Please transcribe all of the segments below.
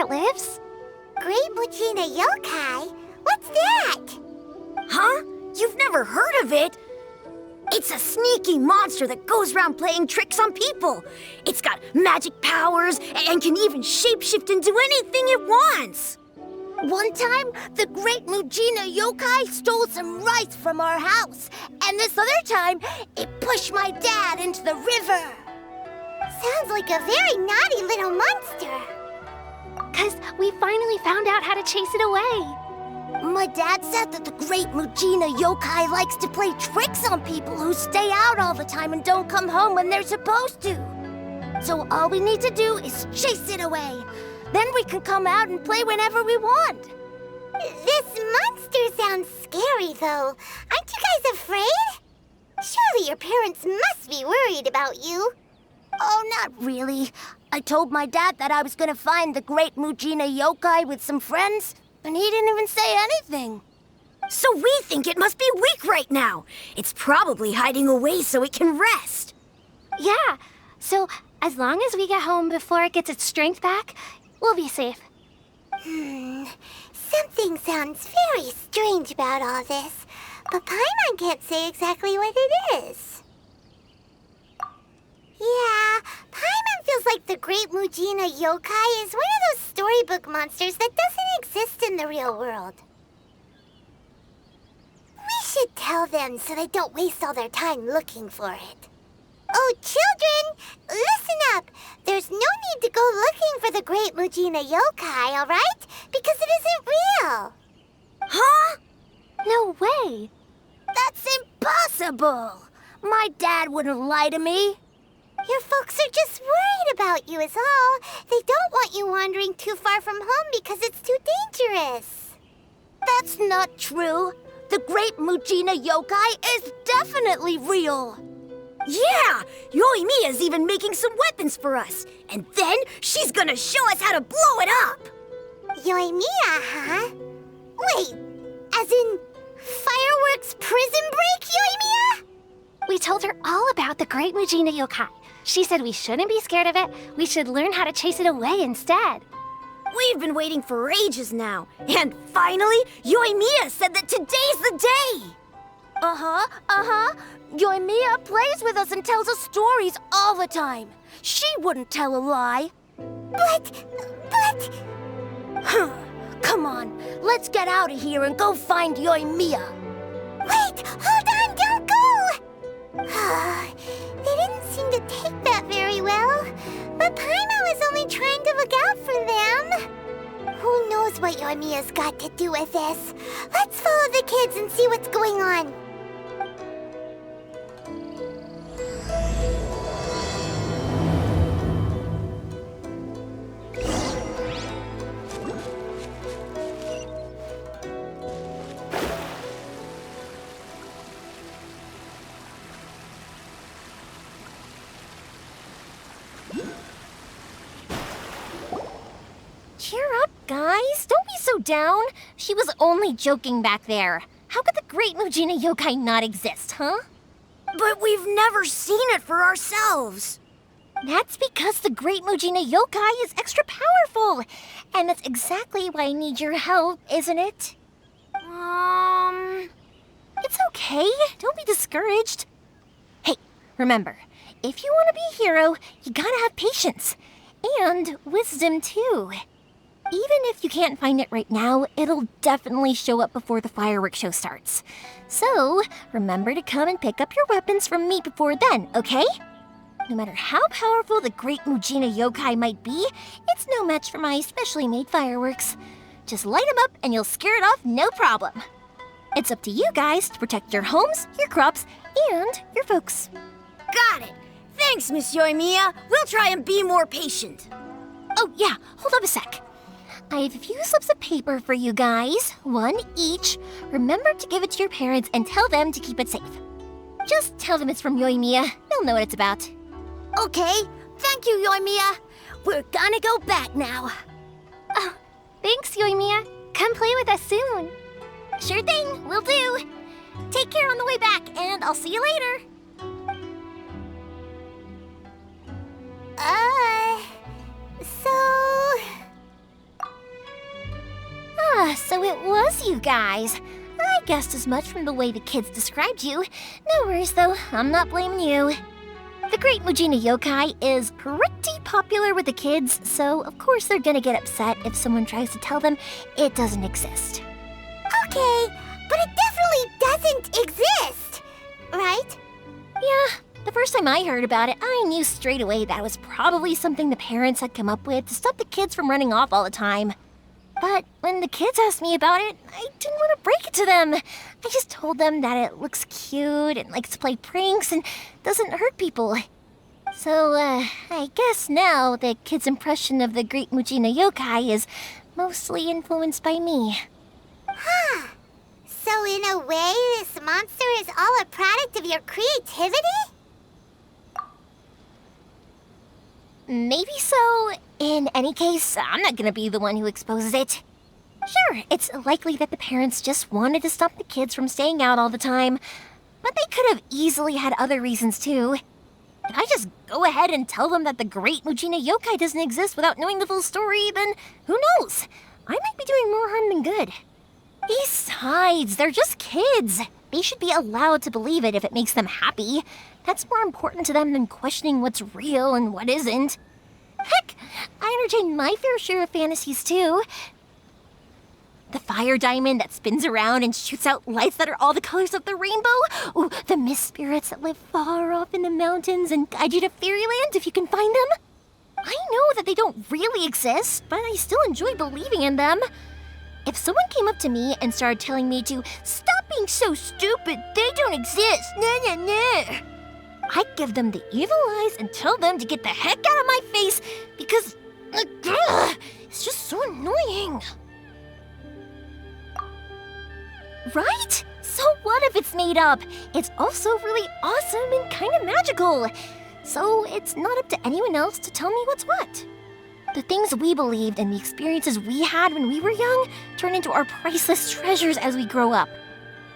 it lives? Great Mujina Yokai? What's that? Huh? You've never heard of it? It's a sneaky monster that goes around playing tricks on people. It's got magic powers and can even shapeshift into anything it wants. One time, the Great Mujina Yokai stole some rice from our house. And this other time, it pushed my dad into the river. Sounds like a very naughty little monster. 'Cause we finally found out how to chase it away. My dad said that the Great Mujina Yokai likes to play tricks on people who stay out all the time and don't come home when they're supposed to. So all we need to do is chase it away. Then we can come out and play whenever we want. This monster sounds scary, though. Aren't you guys afraid? Surely your parents must be worried about you. Oh, not really. I told my dad that I was gonna find the Great Mujina Yokai with some friends, and he didn't even say anything. So we think it must be weak right now. It's probably hiding away so it can rest. Yeah, so as long as we get home before it gets its strength back, we'll be safe. Something sounds very strange about all this, but Paimon can't say exactly what it is. Yeah, Paimon feels like the Great Mujina Yokai is one of those storybook monsters that doesn't exist in the real world. We should tell them so they don't waste all their time looking for it. Oh, children, listen up. There's no need to go looking for the Great Mujina Yokai, all right? Because it isn't real. Huh? No way. That's impossible. My dad wouldn't lie to me. Your folks are just worried about you is all. They don't want you wandering too far from home because it's too dangerous. That's not true. The Great Mujina Yokai is definitely real. Yeah! Yoimiya's even making some weapons for us. And then she's gonna show us how to blow it up! Yoimiya, huh? Wait, as in Firework's prison break, Yoimiya? We told her all about the Great Mujina Yokai. She said we shouldn't be scared of it. We should learn how to chase it away instead. We've been waiting for ages now. And finally, Yoimiya said that today's the day! Yoimiya plays with us and tells us stories all the time. She wouldn't tell a lie. But... Come on, let's get out of here and go find Yoimiya. Wait, hold on, don't go! They didn't seem to take that very well. But Paimon was only trying to look out for them. Who knows what Yoimiya's got to do with this? Let's follow the kids and see what's going on. Cheer up, guys. Don't be so down. She was only joking back there. How could the Great Mujina Yokai not exist, huh? But we've never seen it for ourselves. That's because the Great Mujina Yokai is extra powerful. And that's exactly why I need your help, isn't it? It's okay. Don't be discouraged. Hey, remember, if you want to be a hero, you gotta have patience. And wisdom, too. Even if you can't find it right now, it'll definitely show up before the fireworks show starts. So, remember to come and pick up your weapons from me before then, okay? No matter how powerful the Great Mujina Yokai might be, it's no match for my specially made fireworks. Just light them up and you'll scare it off no problem. It's up to you guys to protect your homes, your crops, and your folks. Got it. Thanks, Miss Yoimiya. We'll try and be more patient. Oh, yeah, hold up a sec. I have a few slips of paper for you guys, one each. Remember to give it to your parents and tell them to keep it safe. Just tell them it's from Yoimiya. They'll know what it's about. Okay, thank you, Yoimiya. We're gonna go back now. Oh, thanks, Yoimiya. Come play with us soon. Sure thing, will do. Take care on the way back, and I'll see you later. So it was you guys. I guessed as much from the way the kids described you. No worries though, I'm not blaming you. The Great Mujina Yokai is pretty popular with the kids, so of course they're gonna get upset if someone tries to tell them it doesn't exist. Okay, but it definitely doesn't exist, right? Yeah, the first time I heard about it, I knew straight away that was probably something the parents had come up with to stop the kids from running off all the time. But when the kids asked me about it, I didn't want to break it to them. I just told them that it looks cute and likes to play pranks and doesn't hurt people. So, I guess now the kids' impression of the Great Mujina Yokai is mostly influenced by me. Huh. So in a way, this monster is all a product of your creativity? Maybe so. In any case, I'm not gonna be the one who exposes it. Sure, it's likely that the parents just wanted to stop the kids from staying out all the time, but they could have easily had other reasons too. If I just go ahead and tell them that the Great Mujina Yokai doesn't exist without knowing the full story, then who knows? I might be doing more harm than good. Besides, they're just kids. They should be allowed to believe it if it makes them happy. That's more important to them than questioning what's real and what isn't. Heck, I entertain my fair share of fantasies too. The fire diamond that spins around and shoots out lights that are all the colors of the rainbow. Ooh, the mist spirits that live far off in the mountains and guide you to fairyland if you can find them. I know that they don't really exist, but I still enjoy believing in them. If someone came up to me and started telling me to stop being so stupid, they don't exist, nah. I'd give them the evil eyes and tell them to get the heck out of my face because it's just so annoying. Right? So what if it's made up? It's also really awesome and kind of magical. So it's not up to anyone else to tell me what's what. The things we believed and the experiences we had when we were young turn into our priceless treasures as we grow up.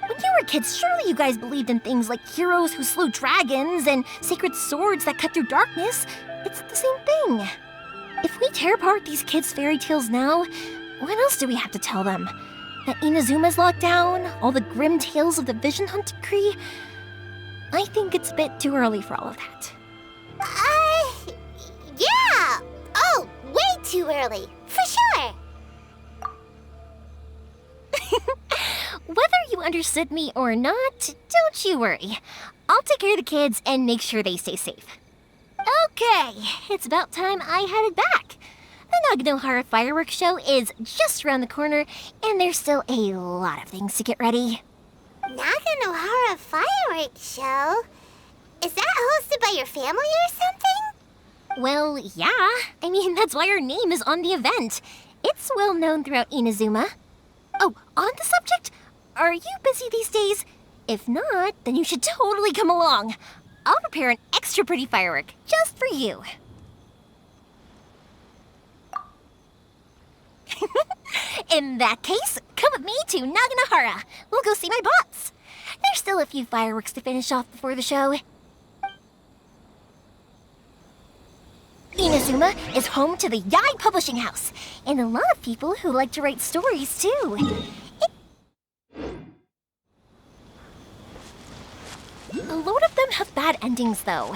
When you were kids, surely you guys believed in things like heroes who slew dragons and sacred swords that cut through darkness. It's the same thing. If we tear apart these kids' fairy tales now, what else do we have to tell them? That Inazuma's locked down? All the grim tales of the Vision Hunt decree? I think it's a bit too early for all of that. Yeah! Oh, way too early, for sure! Whether you understood me or not, don't you worry. I'll take care of the kids and make sure they stay safe. Okay, it's about time I headed back. The Naganohara Fireworks show is just around the corner, and there's still a lot of things to get ready. Naganohara Fireworks Show? Is that hosted by your family or something? Well, yeah. I mean, that's why our name is on the event. It's well known throughout Inazuma. Oh, on the subject, are you busy these days? If not, then you should totally come along. I'll prepare an extra pretty firework just for you. In that case, come with me to Naganohara. We'll go see my boss. There's still a few fireworks to finish off before the show. Inazuma is home to the Yai Publishing House, and a lot of people who like to write stories, too. A load of them have bad endings, though.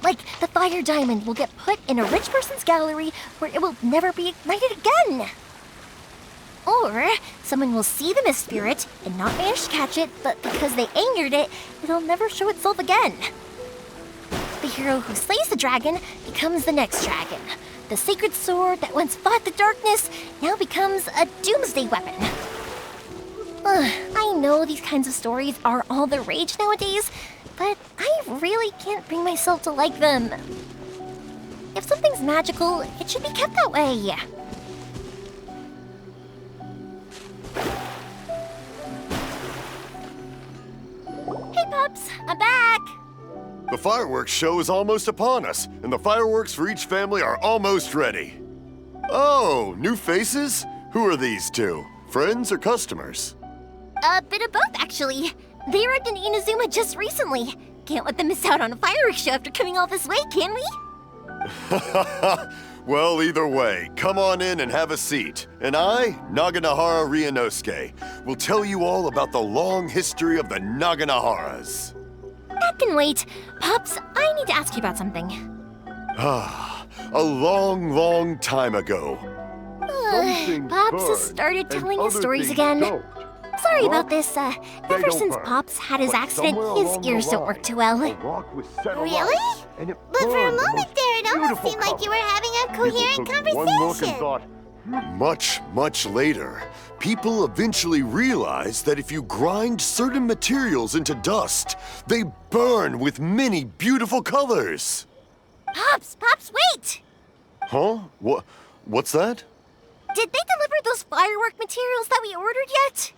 Like, the fire diamond will get put in a rich person's gallery where it will never be ignited again. Or someone will see the mist spirit and not manage to catch it, but because they angered it, it'll never show itself again. The hero who slays the dragon becomes the next dragon. The sacred sword that once fought the darkness now becomes a doomsday weapon. I know these kinds of stories are all the rage nowadays, but I really can't bring myself to like them. If something's magical, it should be kept that way. Hey pups, I'm back! The fireworks show is almost upon us, and the fireworks for each family are almost ready. Oh, new faces? Who are these two? Friends or customers? A bit of both, actually. They arrived in Inazuma just recently. Can't let them miss out on a fireworks show after coming all this way, can we? Well, either way, come on in and have a seat. And I, Naganahara Ryunosuke, will tell you all about the long history of the Naganaharas. That can wait. Pops, I need to ask you about something. A long, long time ago. Pops has started telling his stories again. Sorry about this. Ever since Pops had his accident, his ears don't work too well. Really? But for a moment there, it almost seemed like you were having a coherent conversation. Much, much later, people eventually realized that if you grind certain materials into dust, they burn with many beautiful colors. Pops, wait! Huh? What's that? Did they deliver those firework materials that we ordered yet?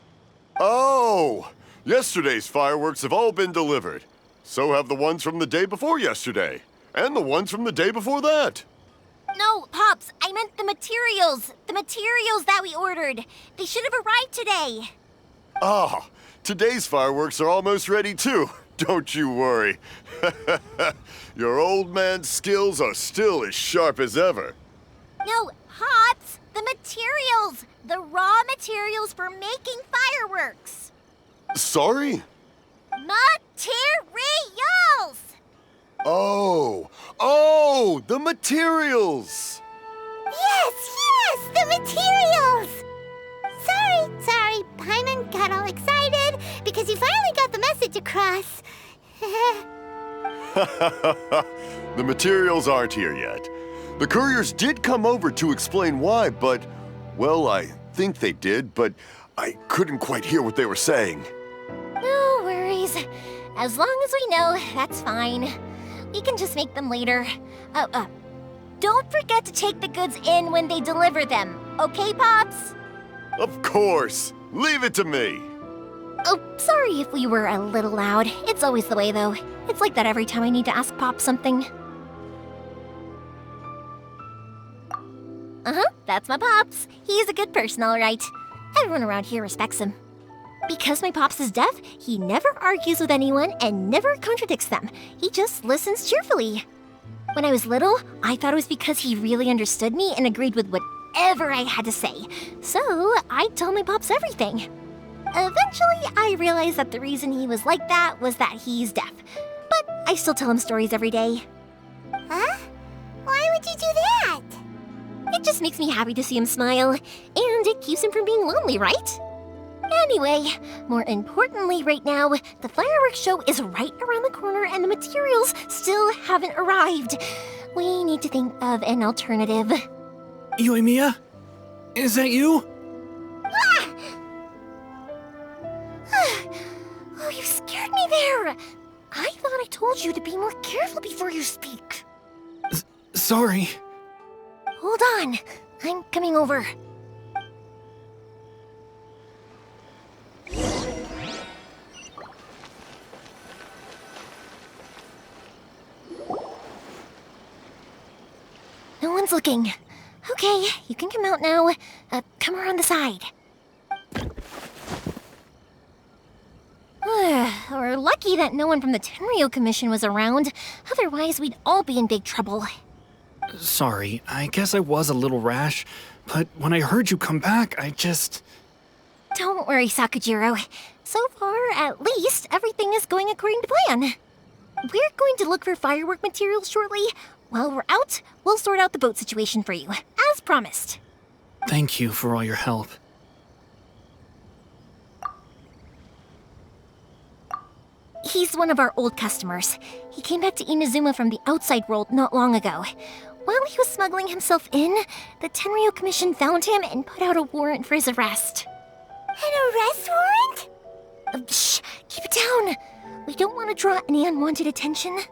Oh! Yesterday's fireworks have all been delivered. So have the ones from the day before yesterday. And the ones from the day before that. No, Pops, I meant the materials. The materials that we ordered. They should have arrived today. Ah, today's fireworks are almost ready too. Don't you worry. Your old man's skills are still as sharp as ever. No, Pops, the materials. The raw materials for making fireworks. Sorry? Materials! Oh, the materials! Yes, the materials! Sorry, Paimon got all excited because he finally got the message across. The materials aren't here yet. The couriers did come over to explain why, but, well, I think they did, but I couldn't quite hear what they were saying. No worries. As long as we know, that's fine. We can just make them later. Don't forget to take the goods in when they deliver them, okay, Pops? Of course! Leave it to me! Oh, sorry if we were a little loud. It's always the way, though. It's like that every time I need to ask Pop something. That's my Pops. He's a good person, all right. Everyone around here respects him. Because my Pops is deaf, he never argues with anyone and never contradicts them. He just listens cheerfully. When I was little, I thought it was because he really understood me and agreed with whatever I had to say. So I'd tell my Pops everything. Eventually, I realized that the reason he was like that was that he's deaf. But I still tell him stories every day. Huh? Why would you do that? It just makes me happy to see him smile, and it keeps him from being lonely, right? Anyway, more importantly right now, the fireworks show is right around the corner and the materials still haven't arrived. We need to think of an alternative. Yoimiya? Is that you? Oh, you scared me there! I thought I told you to be more careful before you speak. Sorry. Hold on, I'm coming over. No one's looking. Okay, you can come out now. Come around the side. We're lucky that no one from the Tenryo Commission was around. Otherwise, we'd all be in big trouble. Sorry, I guess I was a little rash, but when I heard you come back, I just... Don't worry, Sakujiro. So far, at least, everything is going according to plan. We're going to look for firework materials shortly. While we're out, we'll sort out the boat situation for you, as promised. Thank you for all your help. He's one of our old customers. He came back to Inazuma from the outside world not long ago. While he was smuggling himself in, the Tenryo Commission found him and put out a warrant for his arrest. An arrest warrant? Shh! Keep it down! We don't want to draw any unwanted attention.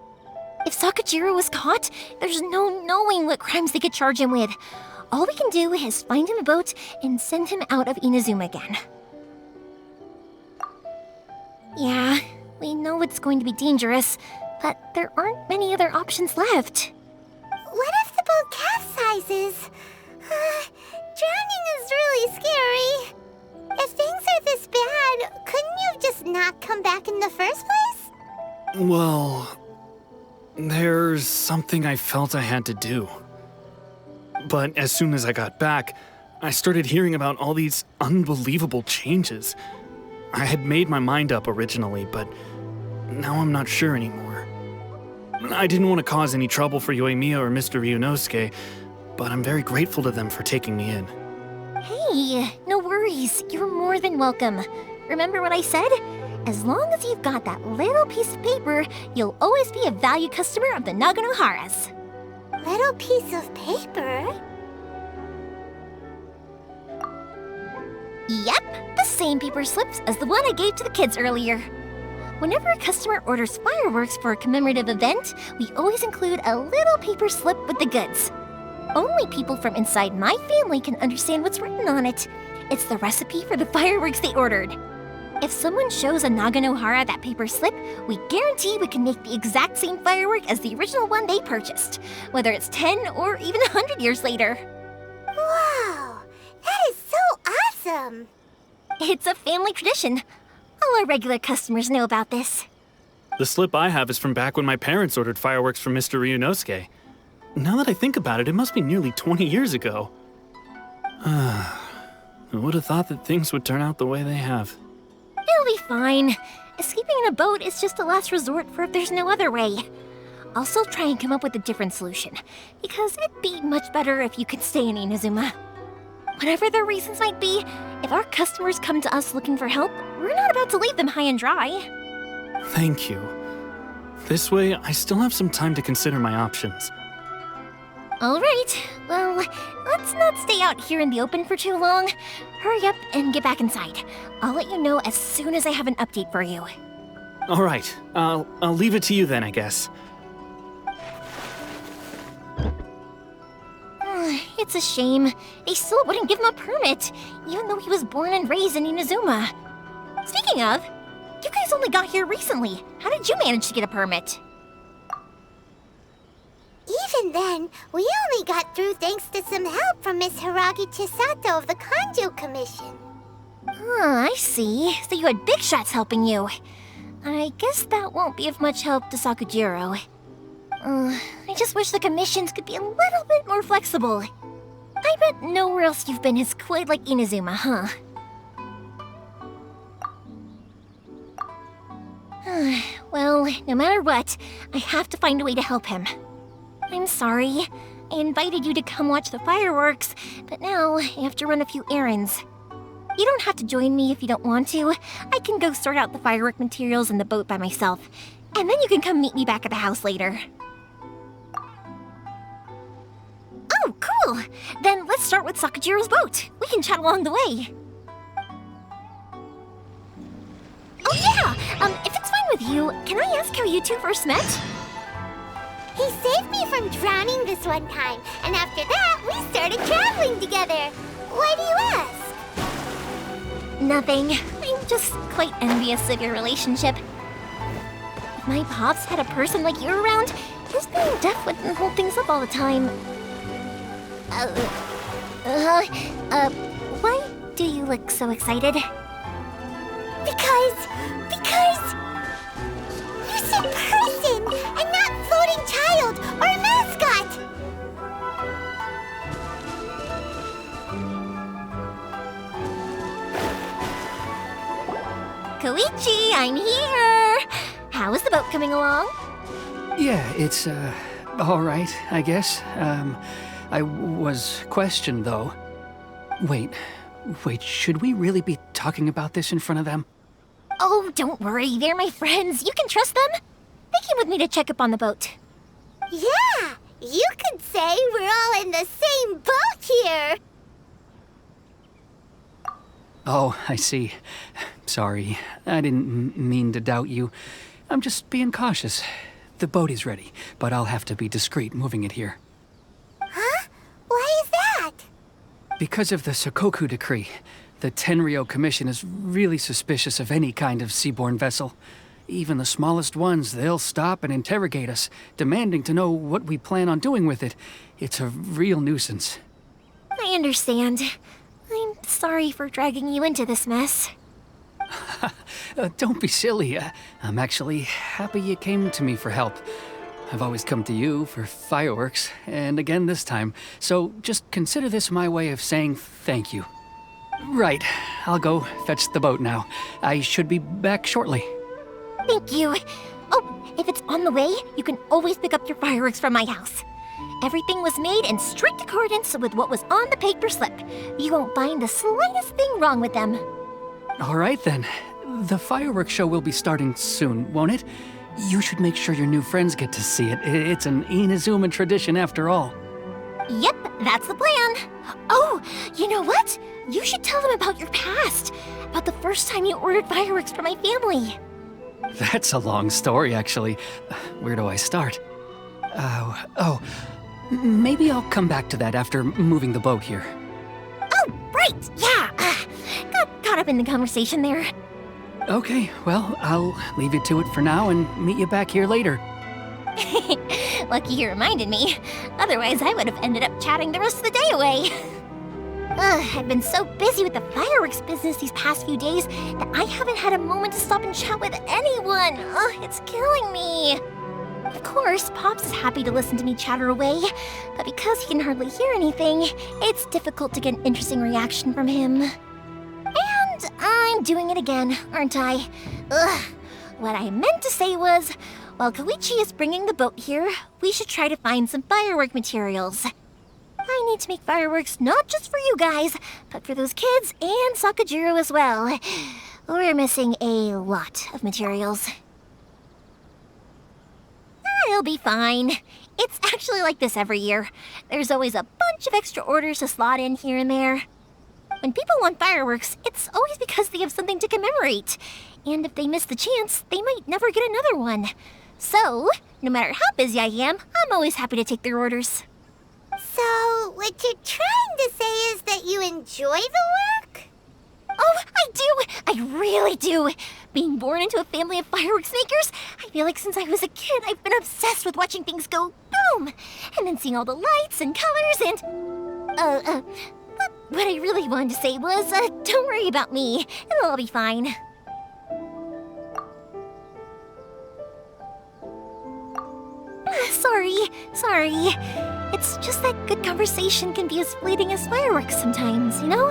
If Sakujiro was caught, there's no knowing what crimes they could charge him with. All we can do is find him a boat and send him out of Inazuma again. Yeah, we know it's going to be dangerous, but there aren't many other options left. What if the boat capsizes? Drowning is really scary. If things are this bad, couldn't you have just not come back in the first place? Well, there's something I felt I had to do. But as soon as I got back, I started hearing about all these unbelievable changes. I had made my mind up originally, but now I'm not sure anymore. I didn't want to cause any trouble for Yoimiya or Mr. Ryunosuke, but I'm very grateful to them for taking me in. Hey, no worries. You're more than welcome. Remember what I said? As long as you've got that little piece of paper, you'll always be a valued customer of the Naganohara's. Little piece of paper? Yep, the same paper slips as the one I gave to the kids earlier. Whenever a customer orders fireworks for a commemorative event, we always include a little paper slip with the goods. Only people from inside my family can understand what's written on it. It's the recipe for the fireworks they ordered. If someone shows a Naganohara that paper slip, we guarantee we can make the exact same firework as the original one they purchased, whether it's 10 or even 100 years later. Wow, that is so awesome! It's a family tradition. All our regular customers know about this. The slip I have is from back when my parents ordered fireworks from Mr. Ryunosuke. Now that I think about it, it must be nearly 20 years ago. I would have thought that things would turn out the way they have. It'll be fine. Escaping in a boat is just a last resort for if there's no other way. I'll still try and come up with a different solution, because it'd be much better if you could stay in Inazuma. Whatever their reasons might be, if our customers come to us looking for help, we're not about to leave them high and dry. Thank you. This way, I still have some time to consider my options. All right, well, let's not stay out here in the open for too long. Hurry up and get back inside. I'll let you know as soon as I have an update for you. All right, I'll leave it to you then, I guess. It's a shame. They still wouldn't give him a permit, even though he was born and raised in Inazuma. Speaking of, you guys only got here recently. How did you manage to get a permit? Even then, we only got through thanks to some help from Miss Hiragi Chisato of the Kanjo Commission. I see. So you had big shots helping you. I guess that won't be of much help to Sakujiro. I just wish the commissions could be a little bit more flexible. I bet nowhere else you've been is quite like Inazuma, huh? Well, no matter what, I have to find a way to help him. I'm sorry. I invited you to come watch the fireworks, but now I have to run a few errands. You don't have to join me if you don't want to. I can go sort out the firework materials in the boat by myself, and then you can come meet me back at the house later. Oh, cool! Then let's start with Sakujiro's boat. We can chat along the way. Oh yeah! If it's fine with you, can I ask how you two first met? He saved me from drowning this one time, and after that, we started traveling together. Why do you ask? Nothing. I'm just quite envious of your relationship. If my pops had a person like you around, his being deaf wouldn't hold things up all the time. Why do you look so excited? Because you said person and not floating child or mascot. Koichi, I'm here! How is the boat coming along? Yeah, it's, all right, I guess. I was questioned, though. Wait, should we really be talking about this in front of them? Oh, don't worry, they're my friends. You can trust them. They came with me to check up on the boat. Yeah, you could say we're all in the same boat here. Oh, I see. Sorry, I didn't mean to doubt you. I'm just being cautious. The boat is ready, but I'll have to be discreet moving it here. Huh? Why is that? Because of the Sokoku decree, the Tenryo Commission is really suspicious of any kind of seaborne vessel. Even the smallest ones, they'll stop and interrogate us, demanding to know what we plan on doing with it. It's a real nuisance. I understand. I'm sorry for dragging you into this mess. Don't be silly. I'm actually happy you came to me for help. I've always come to you for fireworks, and again this time, so just consider this my way of saying thank you. Right, I'll go fetch the boat now. I should be back shortly. Thank you. Oh, if it's on the way, you can always pick up your fireworks from my house. Everything was made in strict accordance with what was on the paper slip. You won't find the slightest thing wrong with them. All right then. The fireworks show will be starting soon, won't it? You should make sure your new friends get to see it. It's an Inazuma tradition after all. Yep, that's the plan. Oh, you know what? You should tell them about your past. About the first time you ordered fireworks for my family. That's a long story, actually. Where do I start? Maybe I'll come back to that after moving the boat here. Oh, right, yeah. Got caught up in the conversation there. Okay, well, I'll leave you to it for now and meet you back here later. Lucky you reminded me. Otherwise, I would have ended up chatting the rest of the day away. I've been so busy with the fireworks business these past few days that I haven't had a moment to stop and chat with anyone. It's killing me. Of course, Pops is happy to listen to me chatter away, but because he can hardly hear anything, it's difficult to get an interesting reaction from him. And I'm doing it again, aren't I? What I meant to say was, while Koichi is bringing the boat here, we should try to find some firework materials. I need to make fireworks not just for you guys, but for those kids and Sakajiro as well. We're missing a lot of materials. It'll be fine. It's actually like this every year. There's always a bunch of extra orders to slot in here and there. When people want fireworks, it's always because they have something to commemorate. And if they miss the chance, they might never get another one. So, no matter how busy I am, I'm always happy to take their orders. So, what you're trying to say is that you enjoy the work? Oh, I do! I really do! Being born into a family of fireworks makers, I feel like since I was a kid, I've been obsessed with watching things go boom! And then seeing all the lights and colors and... What I really wanted to say was, don't worry about me. It'll all be fine. Sorry. It's just that good conversation can be as fleeting as fireworks sometimes, you know?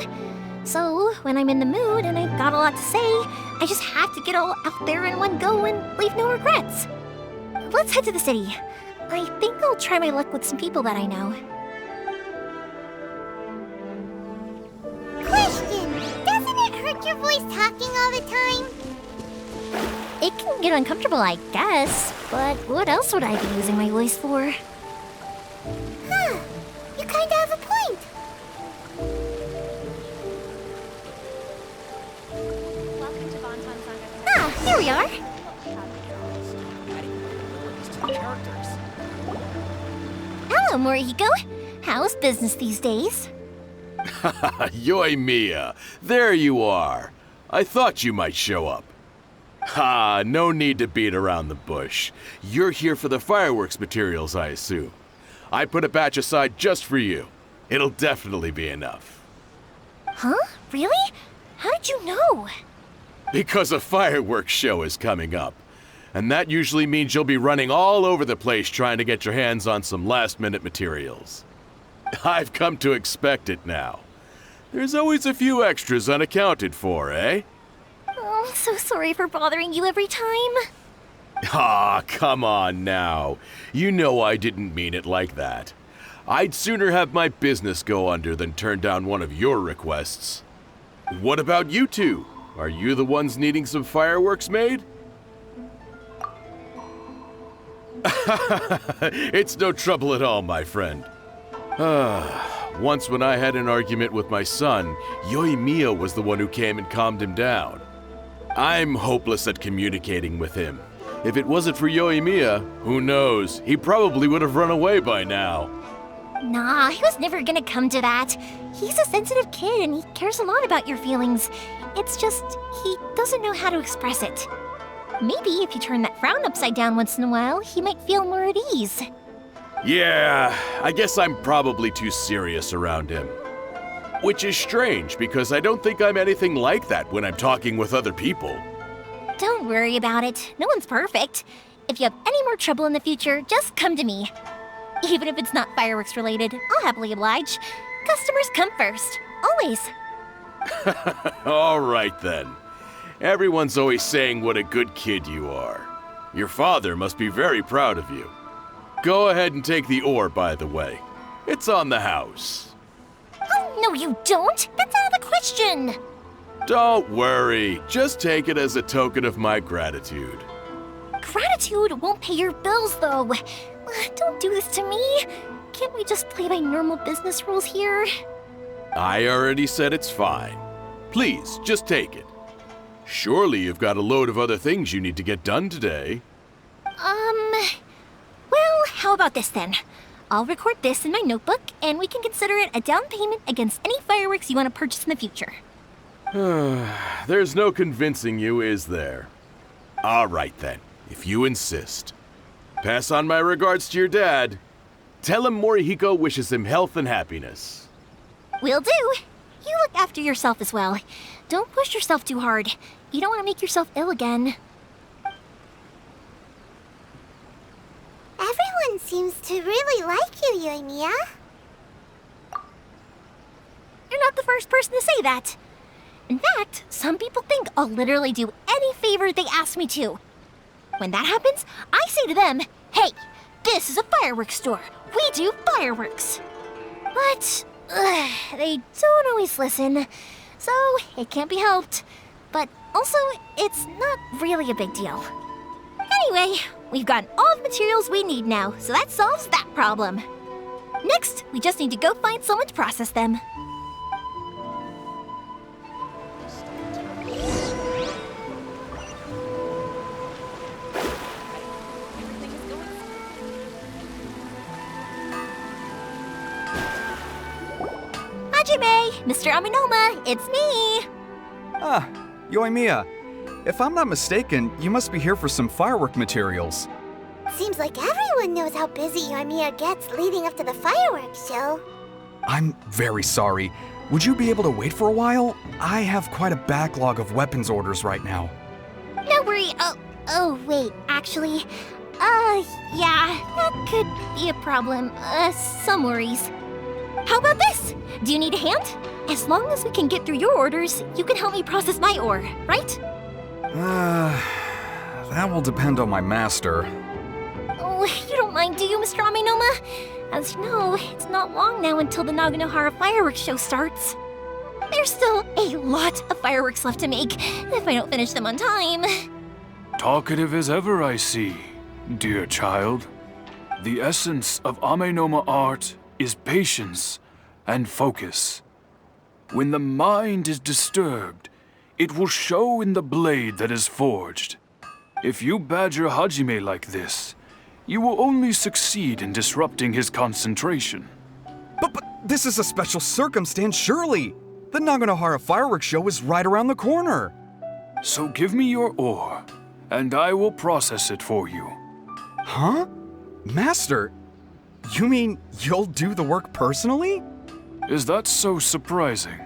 So, when I'm in the mood and I've got a lot to say, I just have to get all out there in one go and leave no regrets. Let's head to the city. I think I'll try my luck with some people that I know. Question! Doesn't it hurt your voice talking all the time? It can get uncomfortable, I guess, but what else would I be using my voice for? Huh. You kinda have a point. Ah, here we are. Hello, Morihiko. How's business these days? Yoimiya, there you are. I thought you might show up. Ha, no need to beat around the bush. You're here for the fireworks materials, I assume. I put a batch aside just for you. It'll definitely be enough. Huh? Really? How did you know? Because a fireworks show is coming up. And that usually means you'll be running all over the place trying to get your hands on some last-minute materials. I've come to expect it now. There's always a few extras unaccounted for, eh? Oh, I'm so sorry for bothering you every time. Ah, come on now. You know I didn't mean it like that. I'd sooner have my business go under than turn down one of your requests. What about you two? Are you the ones needing some fireworks made? It's no trouble at all, my friend. Once when I had an argument with my son, Yoimiya was the one who came and calmed him down. I'm hopeless at communicating with him. If it wasn't for Yoimiya, who knows, he probably would have run away by now. Nah, he was never gonna come to that. He's a sensitive kid and he cares a lot about your feelings. It's just, he doesn't know how to express it. Maybe if you turn that frown upside down once in a while, he might feel more at ease. Yeah, I guess I'm probably too serious around him. Which is strange, because I don't think I'm anything like that when I'm talking with other people. Don't worry about it. No one's perfect. If you have any more trouble in the future, just come to me. Even if it's not fireworks related, I'll happily oblige. Customers come first, always. All right then. Everyone's always saying what a good kid you are. Your father must be very proud of you. Go ahead and take the ore, by the way. It's on the house. Oh, no you don't! That's out of the question! Don't worry. Just take it as a token of my gratitude. Gratitude won't pay your bills, though. Don't do this to me. Can't we just play by normal business rules here? I already said it's fine. Please, just take it. Surely you've got a load of other things you need to get done today. Well, how about this then? I'll record this in my notebook, and we can consider it a down payment against any fireworks you want to purchase in the future. There's no convincing you, is there? All right then, if you insist. Pass on my regards to your dad. Tell him Morihiko wishes him health and happiness. Will do. You look after yourself as well. Don't push yourself too hard. You don't want to make yourself ill again. Everyone seems to really like you, Yoimiya. You're not the first person to say that. In fact, some people think I'll literally do any favor they ask me to. When that happens, I say to them, hey, this is a fireworks store. We do fireworks. But they don't always listen, so it can't be helped. But also, it's not really a big deal. Anyway, we've gotten all the materials we need now, so that solves that problem. Next, we just need to go find someone to process them. Hajime! Mr. Aminoma, it's me! Ah, Yoimiya. If I'm not mistaken, you must be here for some firework materials. Seems like everyone knows how busy Yoimiya gets leading up to the fireworks show. I'm very sorry. Would you be able to wait for a while? I have quite a backlog of weapons orders right now. No worry. Oh, wait, actually, yeah, that could be a problem. Some worries. How about this? Do you need a hand? As long as we can get through your orders, you can help me process my ore, right? That will depend on my master. Oh, you don't mind, do you, Mr. Aminoma? As you know, it's not long now until the Naganohara Fireworks show starts. There's still a lot of fireworks left to make if I don't finish them on time. Talkative as ever, I see, dear child. The essence of Amenoma art is patience and focus. When the mind is disturbed, it will show in the blade that is forged. If you badger Hajime like this, you will only succeed in disrupting his concentration. But this is a special circumstance, surely. The Naganohara Fireworks show is right around the corner. So give me your ore, and I will process it for you. Huh? Master, you mean you'll do the work personally? Is that so surprising?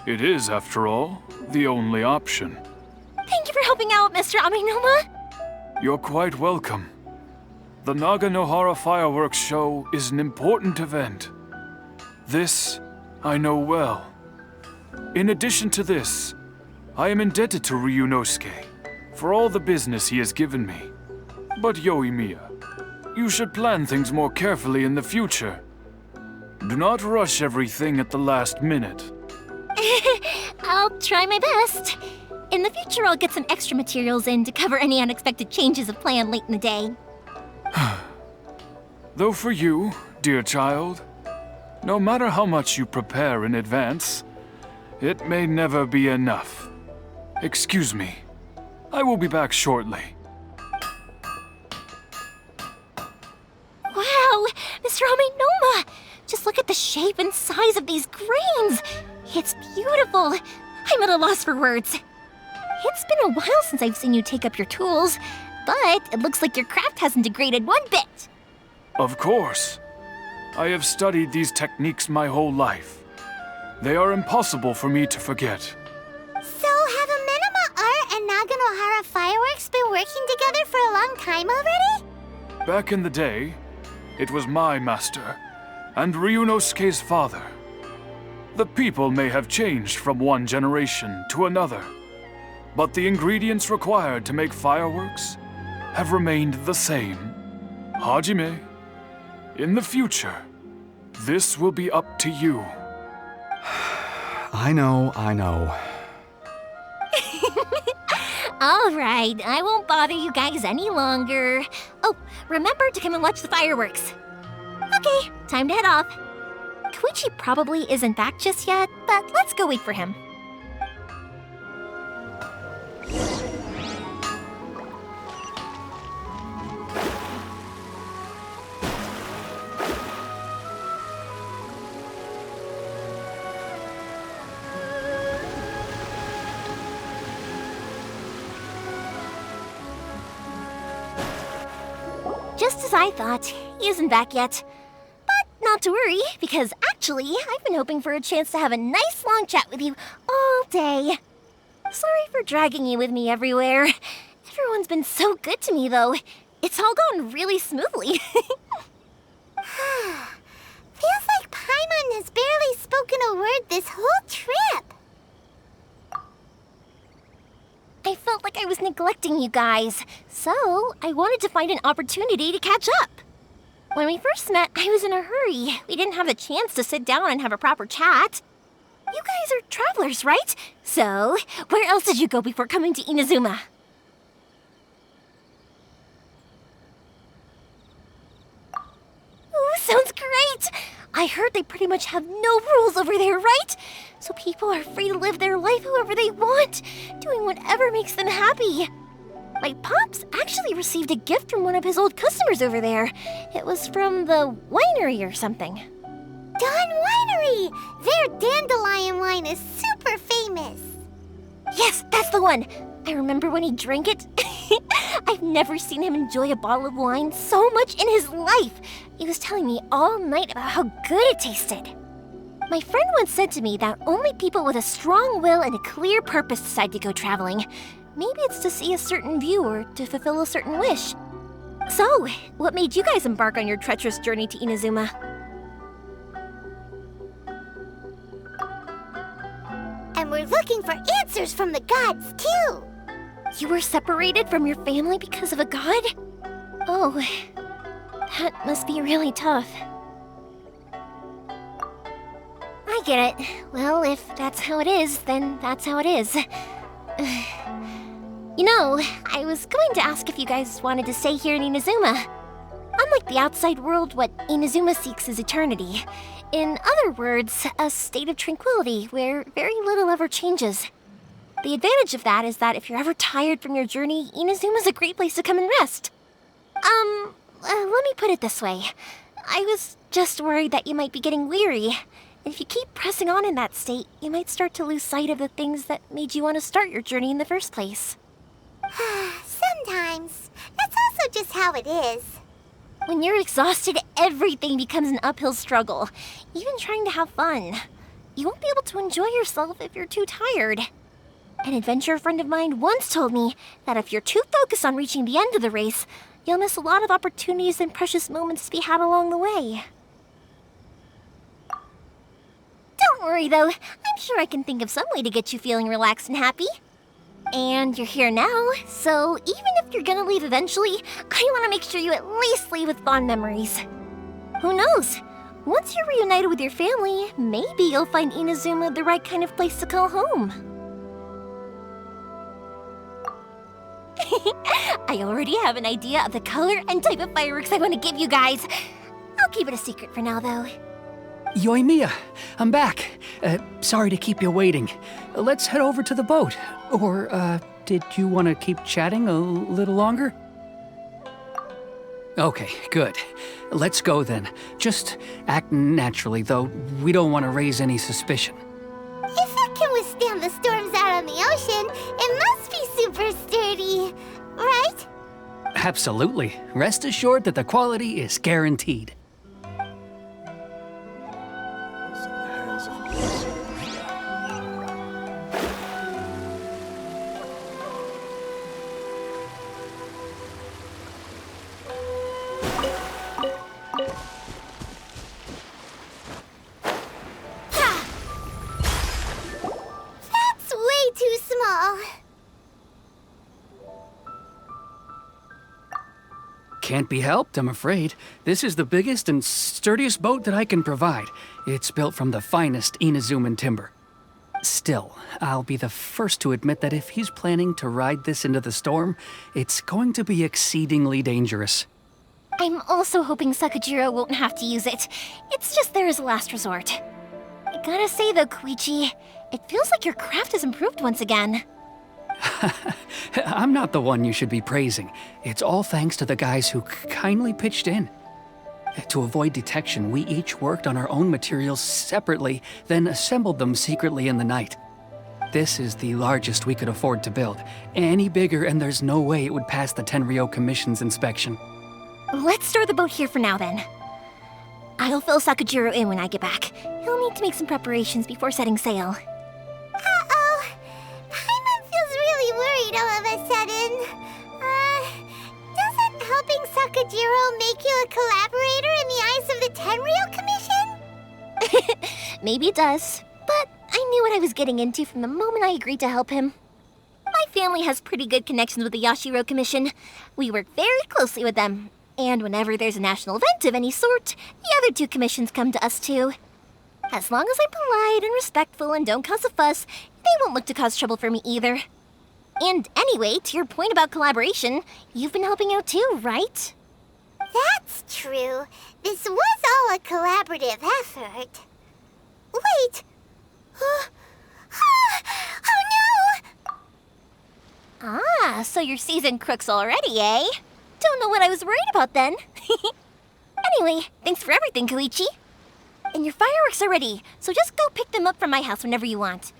It is, after all, the only option. Thank you for helping out, Mr. Aminoma. You're quite welcome. The Naganohara Fireworks show is an important event. This I know well. In addition to this, I am indebted to Ryunosuke for all the business he has given me. But Yoimiya, you should plan things more carefully in the future. Do not rush everything at the last minute. I'll try my best. In the future, I'll get some extra materials in to cover any unexpected changes of plan late in the day. Though for you, dear child, no matter how much you prepare in advance, it may never be enough. Excuse me. I will be back shortly. Wow, Mr. Aminoma! Just look at the shape and size of these grains! It's beautiful! I'm at a loss for words. It's been a while since I've seen you take up your tools, but it looks like your craft hasn't degraded one bit. Of course. I have studied these techniques my whole life. They are impossible for me to forget. So have Amenoma Art and Naganohara Fireworks been been working together for a long time already? Back in the day, it was my master and Ryunosuke's father. The people may have changed from one generation to another, but the ingredients required to make fireworks have remained the same. Hajime, in the future, this will be up to you. I know. All right, I won't bother you guys any longer. Oh, remember to come and watch the fireworks. Okay, time to head off. Koichi probably isn't back just yet, but let's go wait for him. Just as I thought, he isn't back yet. But not to worry, because actually, I've been hoping for a chance to have a nice long chat with you all day. Sorry for dragging you with me everywhere. Everyone's been so good to me, though. It's all gone really smoothly. Feels like Paimon has barely spoken a word this whole trip. I felt like I was neglecting you guys, so I wanted to find an opportunity to catch up. When we first met, I was in a hurry. We didn't have a chance to sit down and have a proper chat. You guys are travelers, right? So, where else did you go before coming to Inazuma? Ooh, sounds great! I heard they pretty much have no rules over there, right? So people are free to live their life however they want, doing whatever makes them happy. My pops actually received a gift from one of his old customers over there. It was from the winery or something. Dawn Winery! Their dandelion wine is super famous. Yes, that's the one. I remember when he drank it. I've never seen him enjoy a bottle of wine so much in his life. He was telling me all night about how good it tasted. My friend once said to me that only people with a strong will and a clear purpose decide to go traveling. Maybe it's to see a certain view or to fulfill a certain wish. So, what made you guys embark on your treacherous journey to Inazuma? And we're looking for answers from the gods, too. You were separated from your family because of a god? Oh, that must be really tough. I get it. Well, if that's how it is, then that's how it is. You know, I was going to ask if you guys wanted to stay here in Inazuma. Unlike the outside world, what Inazuma seeks is eternity. In other words, a state of tranquility where very little ever changes. The advantage of that is that if you're ever tired from your journey, Inazuma's a great place to come and rest. Let me put it this way. I was just worried that you might be getting weary. If you keep pressing on in that state, you might start to lose sight of the things that made you want to start your journey in the first place. Sometimes. That's also just how it is. When you're exhausted, everything becomes an uphill struggle, even trying to have fun. You won't be able to enjoy yourself if you're too tired. An adventurer friend of mine once told me that if you're too focused on reaching the end of the race, you'll miss a lot of opportunities and precious moments to be had along the way. Don't worry, though. I'm sure I can think of some way to get you feeling relaxed and happy. And you're here now, so even if you're gonna leave eventually, I want to make sure you at least leave with fond memories. Who knows? Once you're reunited with your family, maybe you'll find Inazuma the right kind of place to call home. I already have an idea of the color and type of fireworks I want to give you guys. I'll keep it a secret for now, though. Yoimiya, I'm back. Sorry to keep you waiting. Let's head over to the boat. Or, did you want to keep chatting a little longer? Okay, good. Let's go then. Just act naturally, though. We don't want to raise any suspicion. If it can withstand the storms out on the ocean, it must be super sturdy, right? Absolutely. Rest assured that the quality is guaranteed. Aw. Can't be helped, I'm afraid. This is the biggest and sturdiest boat that I can provide. It's built from the finest Inazuman timber. Still, I'll be the first to admit that if he's planning to ride this into the storm, it's going to be exceedingly dangerous. I'm also hoping Sakajiro won't have to use it. It's just there as a last resort. I gotta say though, Koichi, it feels like your craft has improved once again. I'm not the one you should be praising. It's all thanks to the guys who kindly pitched in. To avoid detection, we each worked on our own materials separately, then assembled them secretly in the night. This is the largest we could afford to build. Any bigger and there's no way it would pass the Tenryou Commission's inspection. Let's store the boat here for now then. I'll fill Sakajiro in when I get back. He'll need to make some preparations before setting sail. Uh-oh. Paimon feels really worried all of a sudden. Doesn't helping Sakajiro make you a collaborator in the eyes of the Tenryou Commission? Maybe it does, but I knew what I was getting into from the moment I agreed to help him. My family has pretty good connections with the Yashiro Commission. We work very closely with them, and whenever there's a national event of any sort, the other two commissions come to us too. As long as I'm polite and respectful and don't cause a fuss, they won't look to cause trouble for me either. And anyway, to your point about collaboration, you've been helping out too, right? That's true. This was all a collaborative effort. Wait! Oh no! Ah, so you're seasoned crooks already, eh? Don't know what I was worried about then. Anyway, thanks for everything, Koichi. And your fireworks are ready, so just go pick them up from my house whenever you want.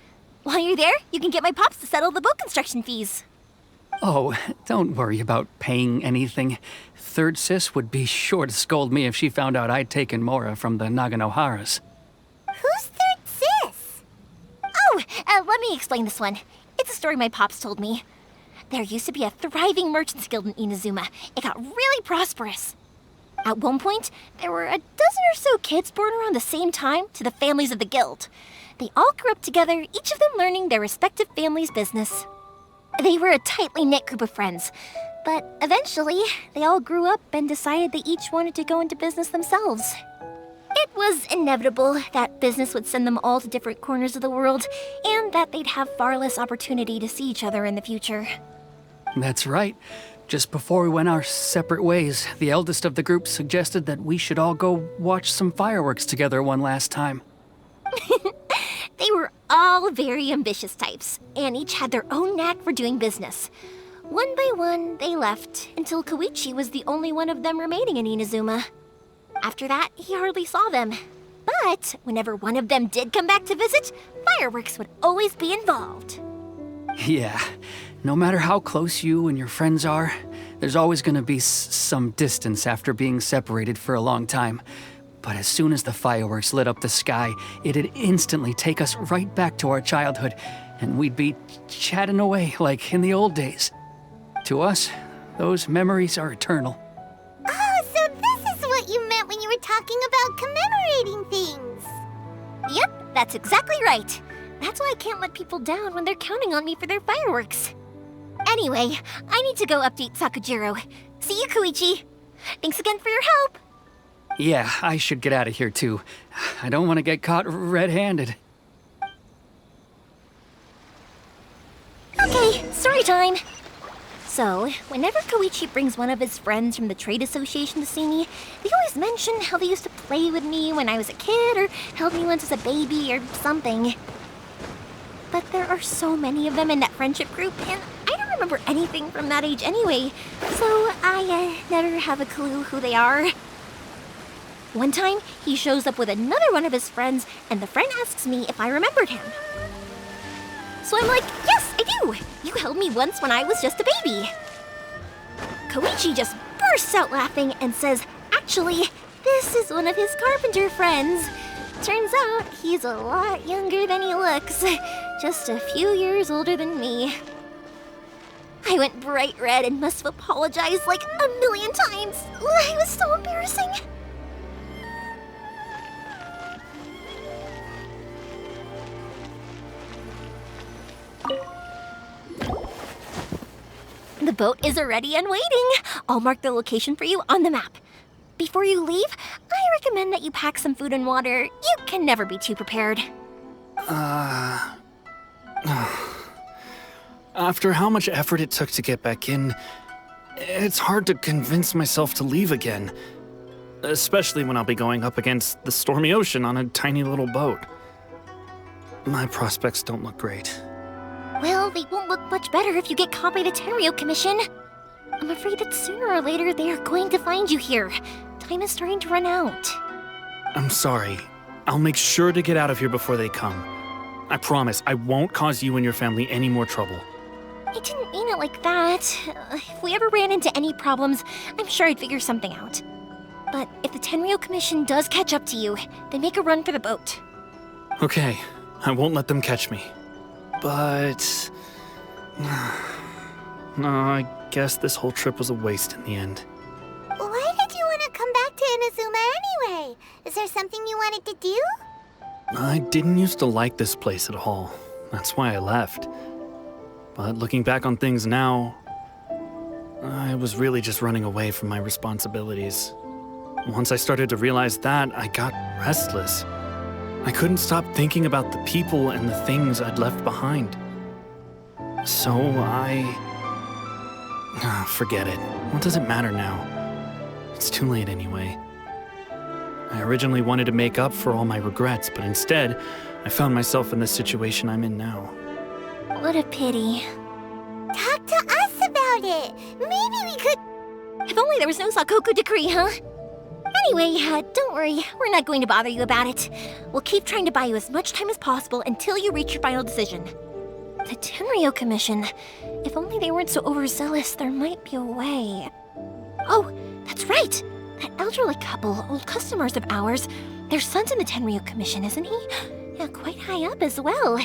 While you're there, you can get my pops to settle the boat construction fees. Oh, don't worry about paying anything. Third Sis would be sure to scold me if she found out I'd taken Mora from the Naganoharas. Who's Third Sis? Oh, let me explain this one. It's a story my pops told me. There used to be a thriving merchants guild in Inazuma. It got really prosperous. At one point, there were a dozen or so kids born around the same time to the families of the guild. They all grew up together, each of them learning their respective family's business. They were a tightly knit group of friends, but eventually, they all grew up and decided they each wanted to go into business themselves. It was inevitable that business would send them all to different corners of the world, and that they'd have far less opportunity to see each other in the future. That's right. Just before we went our separate ways, the eldest of the group suggested that we should all go watch some fireworks together one last time. They were all very ambitious types, and each had their own knack for doing business. One by one, they left, until Koichi was the only one of them remaining in Inazuma. After that, he hardly saw them. But whenever one of them did come back to visit, fireworks would always be involved. Yeah, no matter how close you and your friends are, there's always gonna be some distance after being separated for a long time. But as soon as the fireworks lit up the sky, it'd instantly take us right back to our childhood, and we'd be chatting away like in the old days. To us, those memories are eternal. Oh, so this is what you meant when you were talking about commemorating things. Yep, that's exactly right. That's why I can't let people down when they're counting on me for their fireworks. Anyway, I need to go update Sakajiro. See you, Koichi. Thanks again for your help. Yeah, I should get out of here too. I don't want to get caught red-handed. Okay, story time. So, whenever Koichi brings one of his friends from the trade association to see me, they always mention how they used to play with me when I was a kid or held me once as a baby or something. But there are so many of them in that friendship group, and I don't remember anything from that age anyway, so I never have a clue who they are. One time, he shows up with another one of his friends, and the friend asks me if I remembered him. So I'm like, yes, I do! You held me once when I was just a baby. Koichi just bursts out laughing and says, actually, this is one of his carpenter friends. Turns out he's a lot younger than he looks, just a few years older than me. I went bright red and must have apologized like 1,000,000 times. It was so embarrassing. The boat is ready and waiting. I'll mark the location for you on the map. Before you leave, I recommend that you pack some food and water. You can never be too prepared. After how much effort it took to get back in, it's hard to convince myself to leave again. Especially when I'll be going up against the stormy ocean on a tiny little boat. My prospects don't look great. Well, they won't look much better if you get caught by the Tenryou Commission. I'm afraid that sooner or later they are going to find you here. Time is starting to run out. I'm sorry. I'll make sure to get out of here before they come. I promise I won't cause you and your family any more trouble. I didn't mean it like that. If we ever ran into any problems, I'm sure I'd figure something out. But if the Tenryou Commission does catch up to you, then make a run for the boat. Okay, I won't let them catch me. But... no, I guess this whole trip was a waste in the end. Why did you want to come back to Inazuma anyway? Is there something you wanted to do? I didn't used to like this place at all. That's why I left. But looking back on things now, I was really just running away from my responsibilities. Once I started to realize that, I got restless. I couldn't stop thinking about the people and the things I'd left behind. So forget it. What does it matter now? It's too late anyway. I originally wanted to make up for all my regrets, but instead, I found myself in the situation I'm in now. What a pity. Talk to us about it. Maybe we could... If only there was no Sakoku decree, huh? Anyway, don't worry. We're not going to bother you about it. We'll keep trying to buy you as much time as possible until you reach your final decision. The Tenryou Commission. If only they weren't so overzealous, there might be a way. Oh, that's right. That elderly couple, old customers of ours, their son's in the Tenryou Commission, isn't he? Yeah, quite high up as well.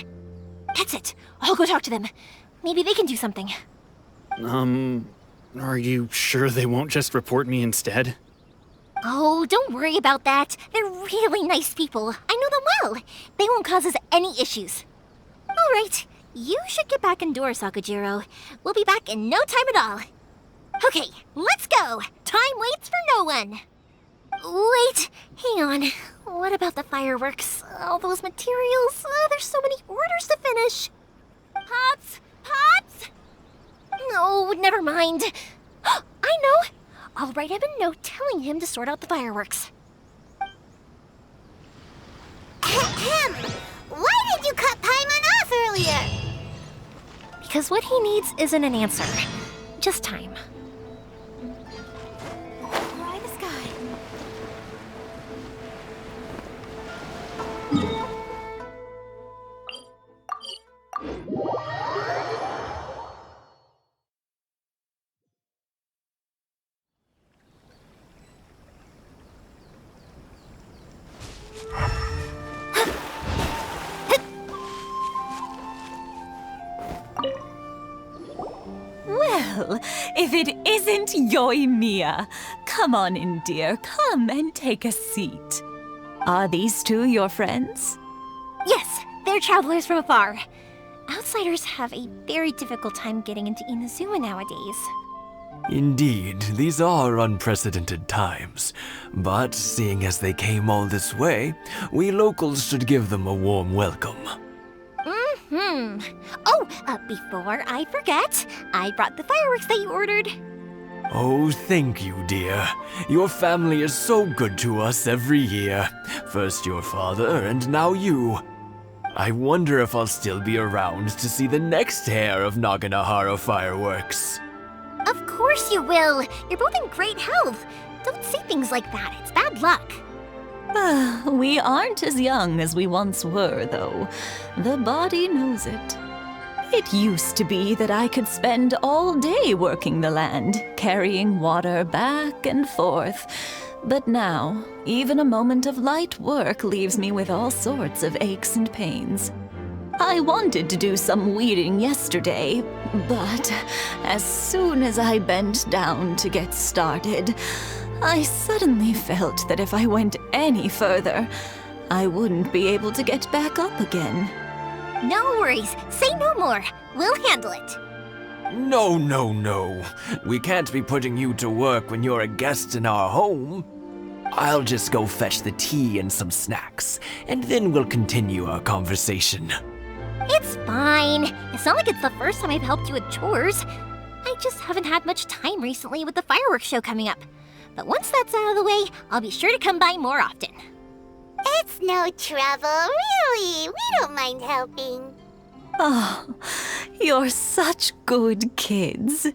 That's it. I'll go talk to them. Maybe they can do something. Are you sure they won't just report me instead? Oh, don't worry about that. They're really nice people. I know them well. They won't cause us any issues. All right. You should get back indoors, Sakujiro. We'll be back in no time at all. Okay, let's go. Time waits for no one. Wait, hang on. What about the fireworks? All those materials? There's so many orders to finish. Pops! Pops! No, never mind. I know. I'll write him a note telling him to sort out the fireworks. Ahem! Why did you cut Paimon off earlier? Because what he needs isn't an answer, just time. Fly the sky. Well, if it isn't Yoimiya. Come on in, dear. Come and take a seat. Are these two your friends? Yes, they're travelers from afar. Outsiders have a very difficult time getting into Inazuma nowadays. Indeed, these are unprecedented times. But seeing as they came all this way, we locals should give them a warm welcome. Oh, before I forget, I brought the fireworks that you ordered. Oh, thank you, dear. Your family is so good to us every year. First your father, and now you. I wonder if I'll still be around to see the next hair of Naganohara fireworks. Of course you will. You're both in great health. Don't say things like that. It's bad luck. We aren't as young as we once were, though. The body knows it. It used to be that I could spend all day working the land, carrying water back and forth. But now, even a moment of light work leaves me with all sorts of aches and pains. I wanted to do some weeding yesterday, but as soon as I bent down to get started, I suddenly felt that if I went any further, I wouldn't be able to get back up again. No worries. Say no more. We'll handle it. No, no, no. We can't be putting you to work when you're a guest in our home. I'll just go fetch the tea and some snacks, and then we'll continue our conversation. It's fine. It's not like it's the first time I've helped you with chores. I just haven't had much time recently with the fireworks show coming up. But once that's out of the way, I'll be sure to come by more often. It's no trouble, really. We don't mind helping. Oh, you're such good kids.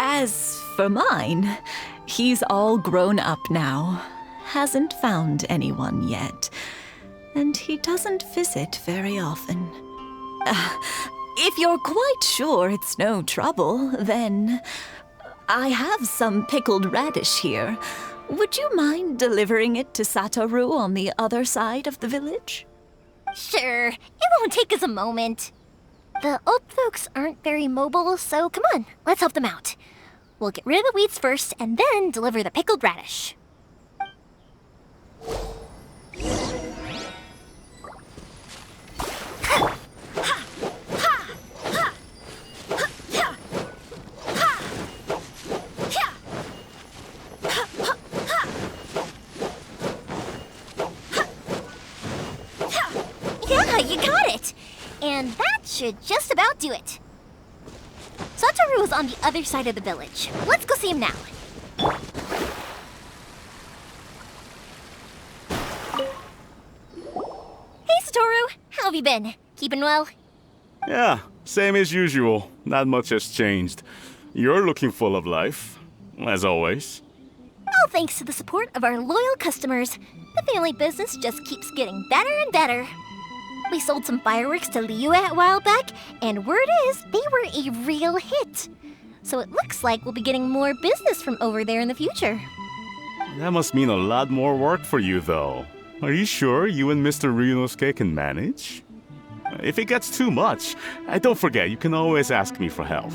As for mine, he's all grown up now. Hasn't found anyone yet. And he doesn't visit very often. If you're quite sure it's no trouble, then I have some pickled radish here. Would you mind delivering it to Satoru on the other side of the village? Sure, it won't take us a moment. The old folks aren't very mobile, so come on, let's help them out. We'll get rid of the weeds first and then deliver the pickled radish. Yeah, you got it! And that should just about do it. Satoru is on the other side of the village. Let's go see him now. Hey, Satoru! How have you been? Keeping well? Yeah, same as usual. Not much has changed. You're looking full of life, as always. All thanks to the support of our loyal customers, the family business just keeps getting better and better. We sold some fireworks to Liu a while back, and word is they were a real hit. So it looks like we'll be getting more business from over there in the future. That must mean a lot more work for you, though. Are you sure you and Mr. Ryunosuke can manage? If it gets too much, don't forget, you can always ask me for help.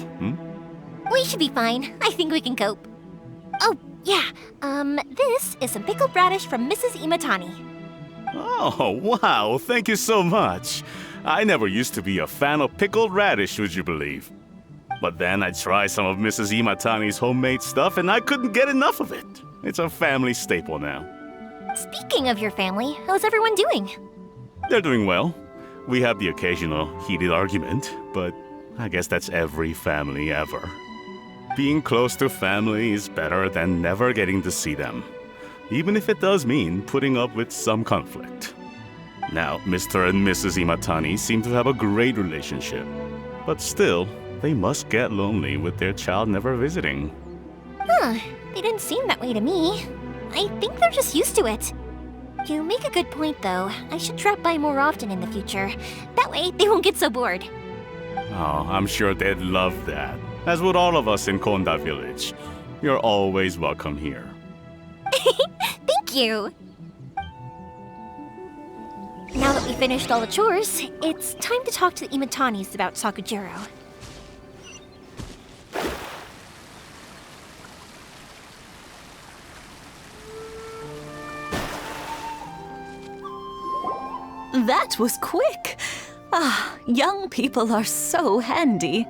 We should be fine. I think we can cope. Oh, yeah. This is some pickled radish from Mrs. Imatani. Oh, wow, thank you so much. I never used to be a fan of pickled radish, would you believe? But then I tried some of Mrs. Imatani's homemade stuff and I couldn't get enough of it. It's a family staple now. Speaking of your family, how's everyone doing? They're doing well. We have the occasional heated argument, but I guess that's every family ever. Being close to family is better than never getting to see them, even if it does mean putting up with some conflict. Now, Mr. and Mrs. Imatani seem to have a great relationship, but still, they must get lonely with their child never visiting. Huh, they didn't seem that way to me. I think they're just used to it. You make a good point, though. I should drop by more often in the future. That way, they won't get so bored. Oh, I'm sure they'd love that, as would all of us in Konda Village. You're always welcome here. Thank you! Now that we finished all the chores, it's time to talk to the Imatanis about Sakujiro. That was quick. Ah, young people are so handy.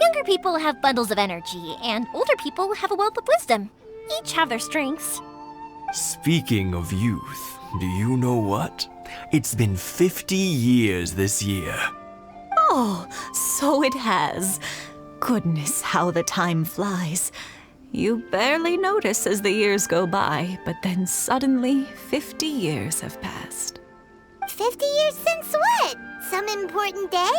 Younger people have bundles of energy, and older people have a wealth of wisdom. Each have their strengths. Speaking of youth, do you know what? It's been 50 years this year. Oh, so it has. Goodness, how the time flies. You barely notice as the years go by, but then suddenly 50 years have passed. 50 years since what? Some important day?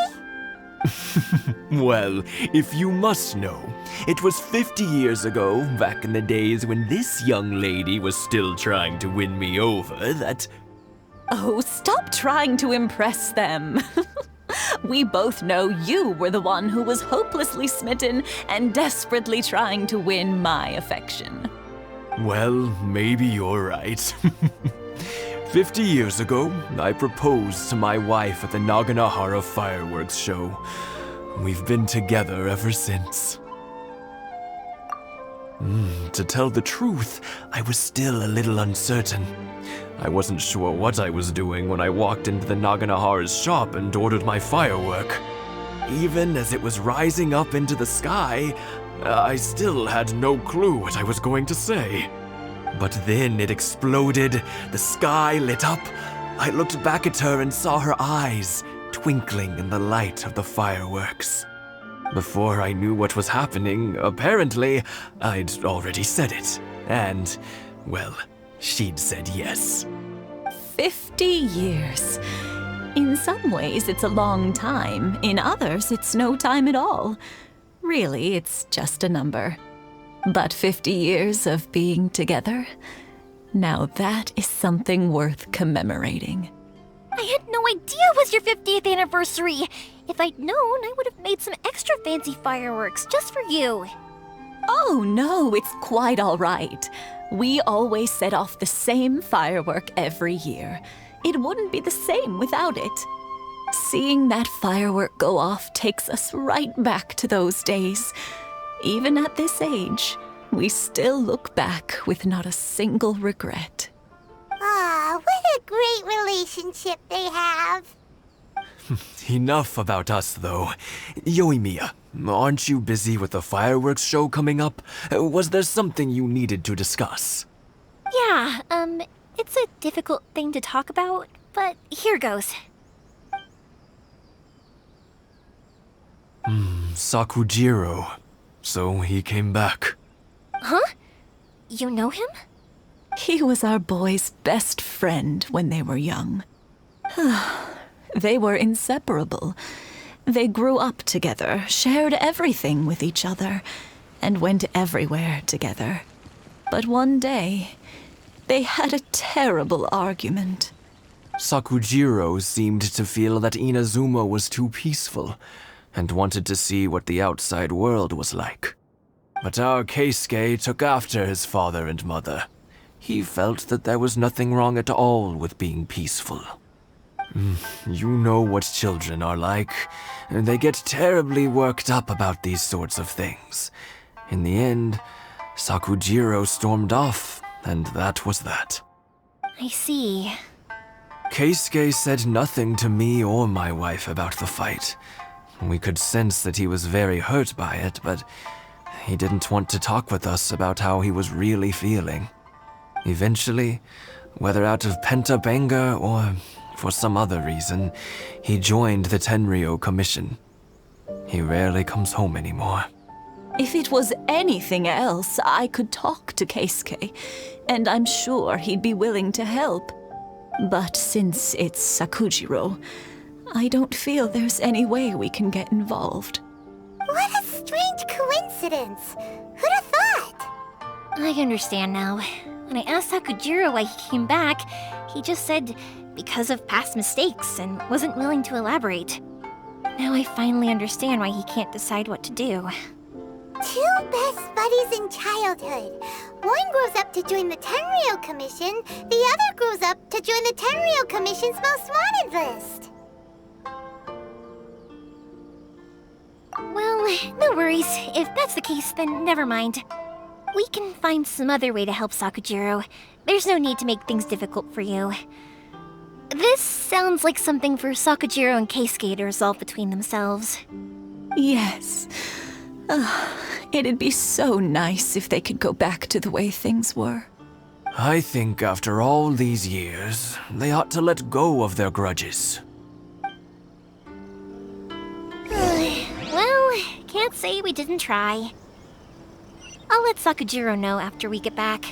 Well, if you must know, it was 50 years ago, back in the days when this young lady was still trying to win me over, that... Oh, stop trying to impress them. We both know you were the one who was hopelessly smitten and desperately trying to win my affection. Well, maybe you're right. 50 years ago, I proposed to my wife at the Naganahara Fireworks show. We've been together ever since. To tell the truth, I was still a little uncertain. I wasn't sure what I was doing when I walked into the Naganahara's shop and ordered my firework. Even as it was rising up into the sky, I still had no clue what I was going to say. But then it exploded, the sky lit up. I looked back at her and saw her eyes twinkling in the light of the fireworks. Before I knew what was happening, apparently, I'd already said it. And, well, she'd said yes. 50 years. In some ways, it's a long time. In others, it's no time at all. Really, it's just a number. But 50 years of being together? Now that is something worth commemorating. I had no idea it was your 50th anniversary. If I'd known, I would have made some extra fancy fireworks just for you. Oh no, it's quite all right. We always set off the same firework every year. It wouldn't be the same without it. Seeing that firework go off takes us right back to those days. Even at this age, we still look back with not a single regret. Ah, what a great relationship they have. Enough about us, though. Yoimiya, aren't you busy with the fireworks show coming up? Was there something you needed to discuss? Yeah, it's a difficult thing to talk about, but here goes. Sakujiro. So he came back. Huh? You know him? He was our boys' best friend when they were young. They were inseparable. They grew up together, shared everything with each other, and went everywhere together. But one day, they had a terrible argument. Sakujiro seemed to feel that Inazuma was too peaceful, and wanted to see what the outside world was like. But our Keisuke took after his father and mother. He felt that there was nothing wrong at all with being peaceful. You know what children are like. They get terribly worked up about these sorts of things. In the end, Sakujiro stormed off, and that was that. I see. Keisuke said nothing to me or my wife about the fight. We could sense that he was very hurt by it, but he didn't want to talk with us about how he was really feeling. Eventually, whether out of pent-up anger or for some other reason, he joined the Tenryou Commission. He rarely comes home anymore. If it was anything else, I could talk to Keisuke, and I'm sure he'd be willing to help. But since it's Sakujiro, I don't feel there's any way we can get involved. What a strange coincidence. Who'd have thought? I understand now. When I asked Sakujiro why he came back, he just said because of past mistakes and wasn't willing to elaborate. Now I finally understand why he can't decide what to do. Two best buddies in childhood. One grows up to join the Tenryou Commission, the other grows up to join the Tenryou Commission's most wanted list. Well, no worries. If that's the case, then never mind. We can find some other way to help Sakujiro. There's no need to make things difficult for you. This sounds like something for Sakujiro and Keisuke to resolve between themselves. Yes. It'd be so nice if they could go back to the way things were. I think after all these years, they ought to let go of their grudges. Well, can't say we didn't try. I'll let Sakujiro know after we get back.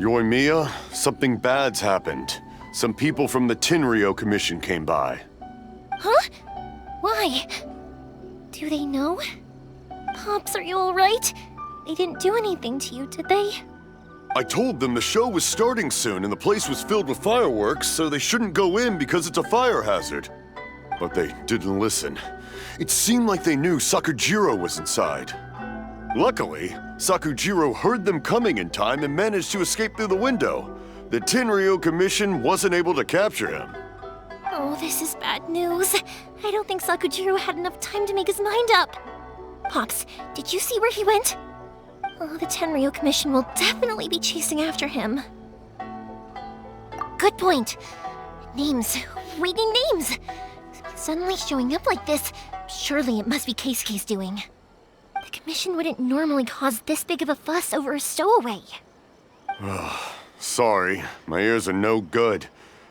Yoimiya, something bad's happened. Some people from the Tenryou Commission came by. Huh? Why? Do they know? Pops, are you alright? They didn't do anything to you, did they? I told them the show was starting soon and the place was filled with fireworks, so they shouldn't go in because it's a fire hazard. But they didn't listen. It seemed like they knew Sakujiro was inside. Luckily, Sakujiro heard them coming in time and managed to escape through the window. The Tenryou Commission wasn't able to capture him. Oh, this is bad news. I don't think Sakujiro had enough time to make his mind up. Pops, did you see where he went? Oh, the Tenryou Commission will definitely be chasing after him. Good point. Names. Reading names. Suddenly showing up like this, surely it must be Keisuke's doing. The Commission wouldn't normally cause this big of a fuss over a stowaway. Sorry, my ears are no good.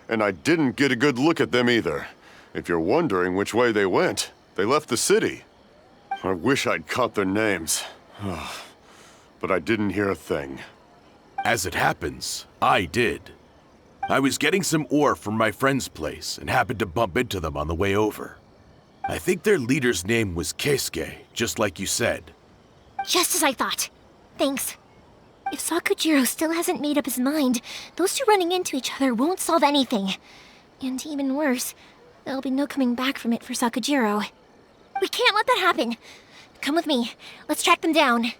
And I didn't get a good look at them either. If you're wondering which way they went, they left the city. I wish I'd caught their names. But I didn't hear a thing. As it happens, I did. I was getting some ore from my friend's place and happened to bump into them on the way over. I think their leader's name was Keisuke, just like you said. Just as I thought. Thanks. If Sakujiro still hasn't made up his mind, those two running into each other won't solve anything. And even worse, there'll be no coming back from it for Sakujiro. We can't let that happen. Come with me. Let's track them down.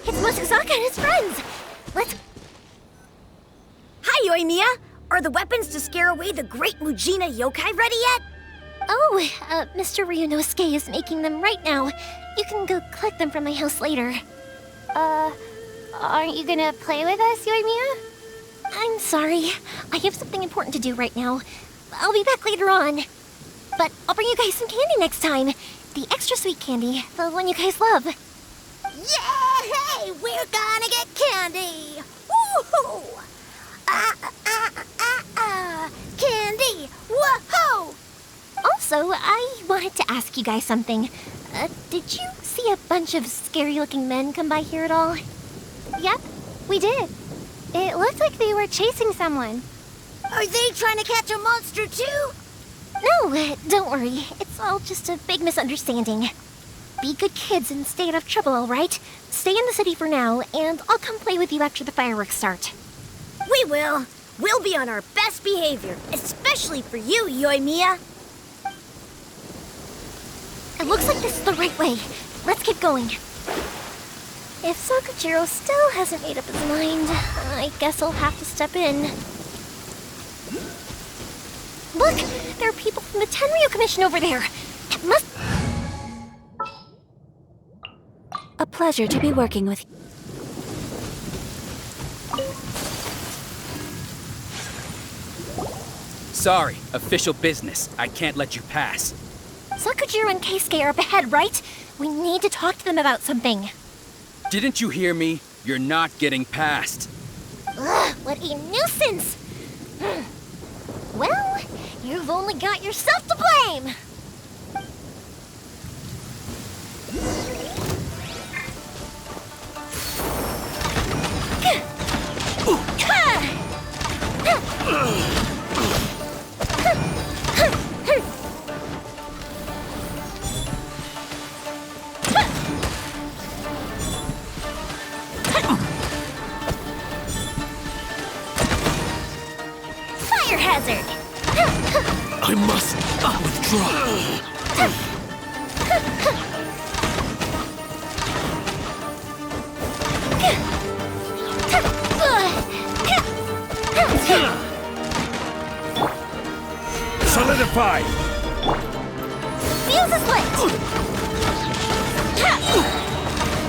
It's Mosazaka and his friends! Let's... Hi, Yoimiya! Are the weapons to scare away the great Mujina yokai ready yet? Oh, Mr. Ryunosuke is making them right now. You can go collect them from my house later. Aren't you gonna play with us, Yoimiya? I'm sorry. I have something important to do right now. I'll be back later on. But I'll bring you guys some candy next time. The extra sweet candy, the one you guys love. Yay! We're gonna get candy! Woohoo! Candy! Woohoo! Also, I wanted to ask you guys something. Did you see a bunch of scary-looking men come by here at all? Yep, we did. It looked like they were chasing someone. Are they trying to catch a monster too? No, don't worry. It's all just a big misunderstanding. Be good kids and stay out of trouble, all right? Stay in the city for now, and I'll come play with you after the fireworks start. We will. We'll be on our best behavior, especially for you, Yoimiya. It looks like this is the right way. Let's keep going. If Sakujiro still hasn't made up his mind, I guess I'll have to step in. Look! There are people from the Tenryou Commission over there! It must... A pleasure to be working with you. Sorry, official business. I can't let you pass. Sakujiro and Keisuke are up ahead, right? We need to talk to them about something. Didn't you hear me? You're not getting past. Ugh, what a nuisance! Well, you've only got yourself to blame! Fire hazard! I must withdraw. Solidify! Fuse is lit!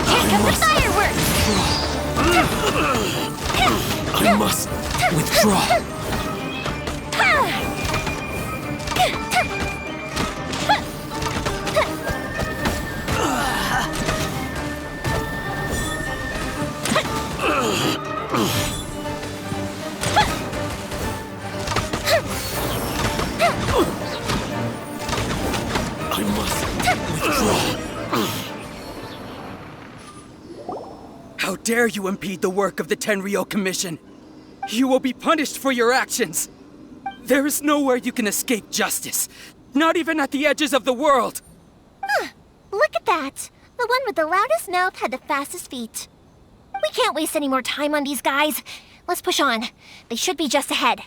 Here come the fireworks! I must withdraw. How dare you impede the work of the Tenryou Commission? You will be punished for your actions. There is nowhere you can escape justice. Not even at the edges of the world. Look at that. The one with the loudest mouth had the fastest feet. We can't waste any more time on these guys. Let's push on. They should be just ahead.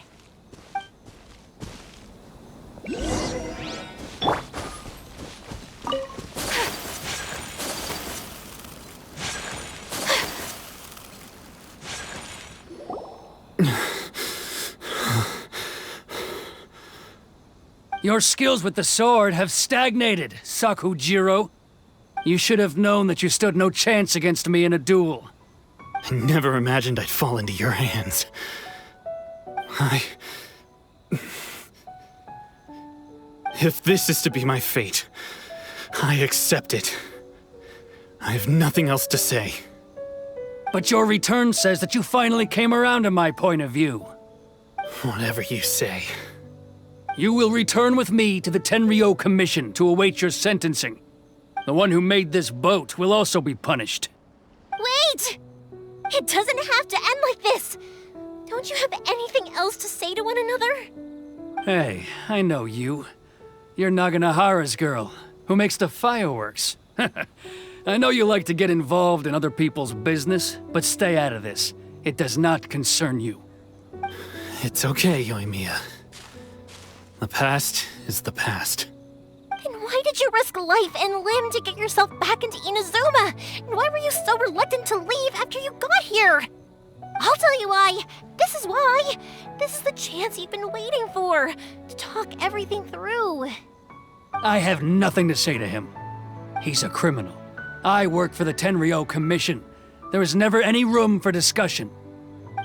Your skills with the sword have stagnated, Sakujiro. You should have known that you stood no chance against me in a duel. I never imagined I'd fall into your hands. If this is to be my fate, I accept it. I have nothing else to say. But your return says that you finally came around to my point of view. Whatever you say. You will return with me to the Tenryou Commission to await your sentencing. The one who made this boat will also be punished. Wait! It doesn't have to end like this! Don't you have anything else to say to one another? Hey, I know you. You're Naganahara's girl, who makes the fireworks. I know you like to get involved in other people's business, but stay out of this. It does not concern you. It's okay, Yoimiya. The past is the past. Then why did you risk life and limb to get yourself back into Inazuma? And why were you so reluctant to leave after you got here? I'll tell you why. This is why. This is the chance you've been waiting for, to talk everything through. I have nothing to say to him. He's a criminal. I work for the Tenryou Commission. There is never any room for discussion.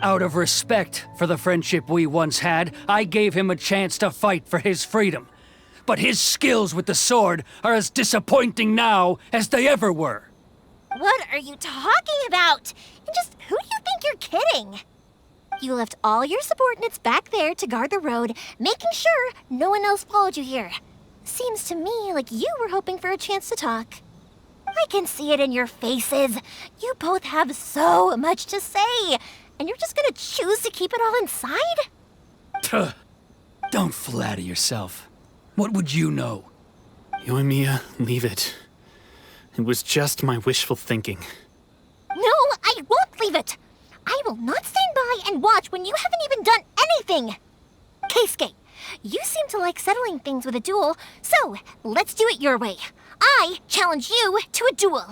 Out of respect for the friendship we once had, I gave him a chance to fight for his freedom. But his skills with the sword are as disappointing now as they ever were. What are you talking about? And just who do you think you're kidding? You left all your subordinates back there to guard the road, making sure no one else followed you here. Seems to me like you were hoping for a chance to talk. I can see it in your faces. You both have so much to say, and you're just gonna choose to keep it all inside? Tuh. Don't flatter yourself. What would you know? Yoimiya, leave it. It was just my wishful thinking. No, I won't leave it. I will not stand by and watch when you haven't even done anything. Keisuke, you seem to like settling things with a duel, so let's do it your way. I challenge you to a duel.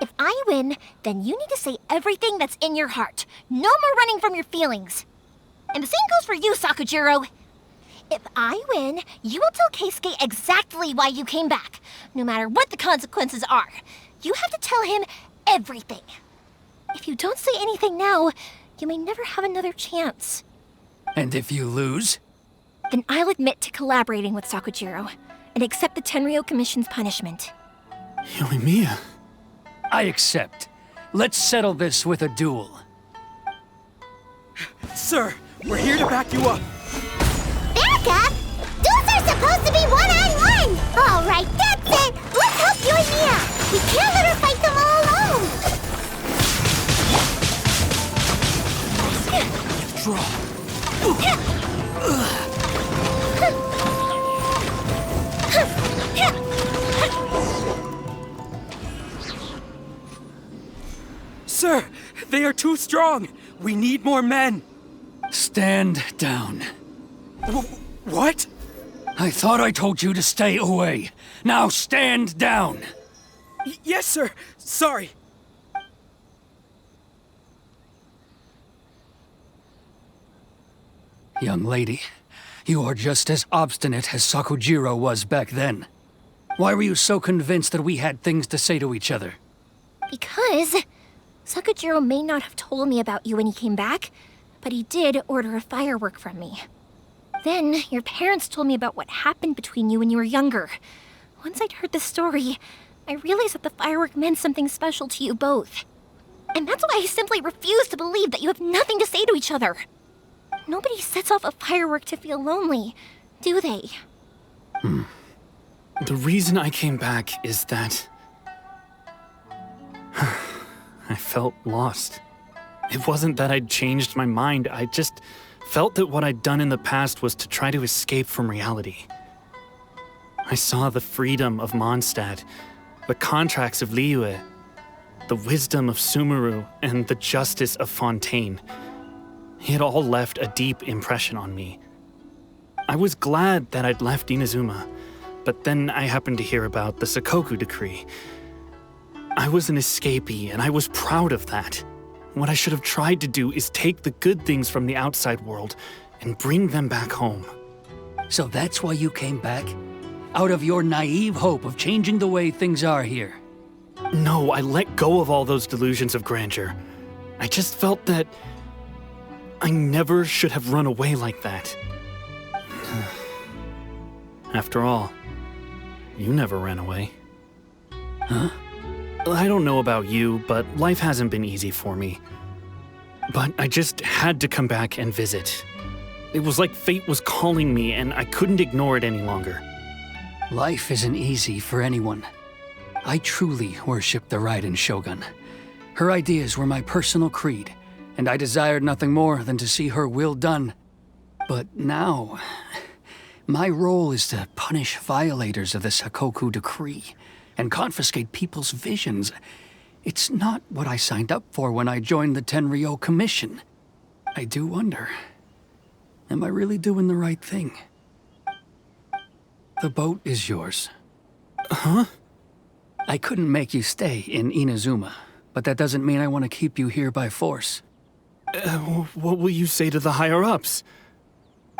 If I win, then you need to say everything that's in your heart. No more running from your feelings. And the same goes for you, Sakujiro. If I win, you will tell Keisuke exactly why you came back, no matter what the consequences are. You have to tell him everything. If you don't say anything now, you may never have another chance. And if you lose? Then I'll admit to collaborating with Sakujiro and accept the Tenryou Commission's punishment. Yoimiya. I accept. Let's settle this with a duel. Sir, we're here to back you up. Back up? Duels are supposed to be one-on-one! All right, that's it! Let's help Yoimiya! We can't let her fight them all alone! Sir, they are too strong. We need more men. Stand down. What? I thought I told you to stay away. Now stand down. Yes, sir. Sorry. Young lady, you are just as obstinate as Sakujiro was back then. Why were you so convinced that we had things to say to each other? Because Sakujiro may not have told me about you when he came back, but he did order a firework from me. Then, your parents told me about what happened between you when you were younger. Once I'd heard the story, I realized that the firework meant something special to you both. And that's why I simply refuse to believe that you have nothing to say to each other. Nobody sets off a firework to feel lonely, do they? The reason I came back is that I felt lost. It wasn't that I'd changed my mind, I just felt that what I'd done in the past was to try to escape from reality. I saw the freedom of Mondstadt, the contracts of Liyue, the wisdom of Sumeru, and the justice of Fontaine. It all left a deep impression on me. I was glad that I'd left Inazuma, but then I happened to hear about the Sakoku decree. I was an escapee, and I was proud of that. What I should have tried to do is take the good things from the outside world and bring them back home. So that's why you came back? Out of your naive hope of changing the way things are here? No, I let go of all those delusions of grandeur. I just felt that I never should have run away like that. After all, you never ran away. Huh? I don't know about you, but life hasn't been easy for me. But I just had to come back and visit. It was like fate was calling me, and I couldn't ignore it any longer. Life isn't easy for anyone. I truly worshipped the Raiden Shogun. Her ideas were my personal creed, and I desired nothing more than to see her will done. But now, my role is to punish violators of the Sakoku decree and confiscate people's visions. It's not what I signed up for when I joined the Tenryou Commission. I do wonder, am I really doing the right thing? The boat is yours. Huh? I couldn't make you stay in Inazuma, but that doesn't mean I want to keep you here by force. What will you say to the higher-ups?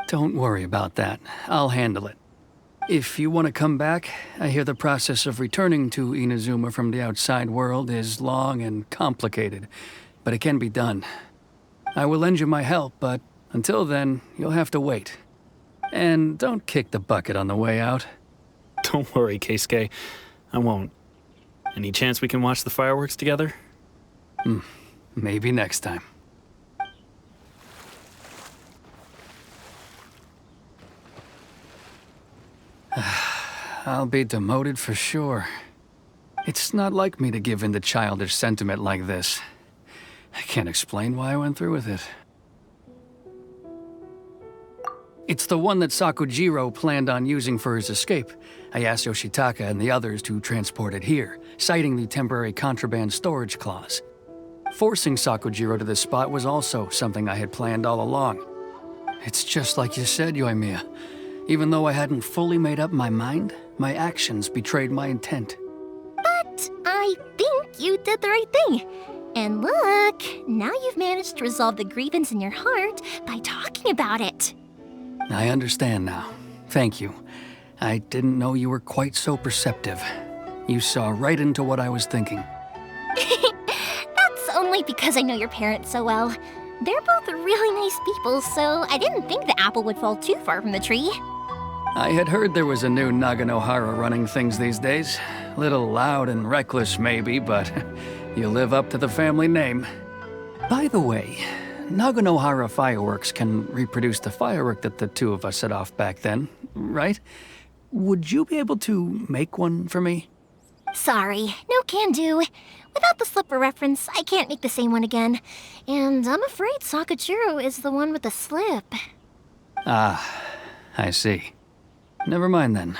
Don't worry about that. I'll handle it. If you want to come back, I hear the process of returning to Inazuma from the outside world is long and complicated, but it can be done. I will lend you my help, but until then, you'll have to wait. And don't kick the bucket on the way out. Don't worry, Keisuke. I won't. Any chance we can watch the fireworks together? Maybe next time. I'll be demoted for sure. It's not like me to give in to childish sentiment like this. I can't explain why I went through with it. It's the one that Sakujiro planned on using for his escape. I asked Yoshitaka and the others to transport it here, citing the temporary contraband storage clause. Forcing Sakujiro to this spot was also something I had planned all along. It's just like you said, Yoimiya. Even though I hadn't fully made up my mind, my actions betrayed my intent. But I think you did the right thing. And look, now you've managed to resolve the grievance in your heart by talking about it. I understand now. Thank you. I didn't know you were quite so perceptive. You saw right into what I was thinking. That's only because I know your parents so well. They're both really nice people, so I didn't think the apple would fall too far from the tree. I had heard there was a new Naganohara running things these days. Little loud and reckless, maybe, but you live up to the family name. By the way, Naganohara Fireworks can reproduce the firework that the two of us set off back then, right? Would you be able to make one for me? Sorry, no can do. Without the slipper reference, I can't make the same one again. And I'm afraid Sakujiro is the one with the slip. Ah, I see. Never mind then.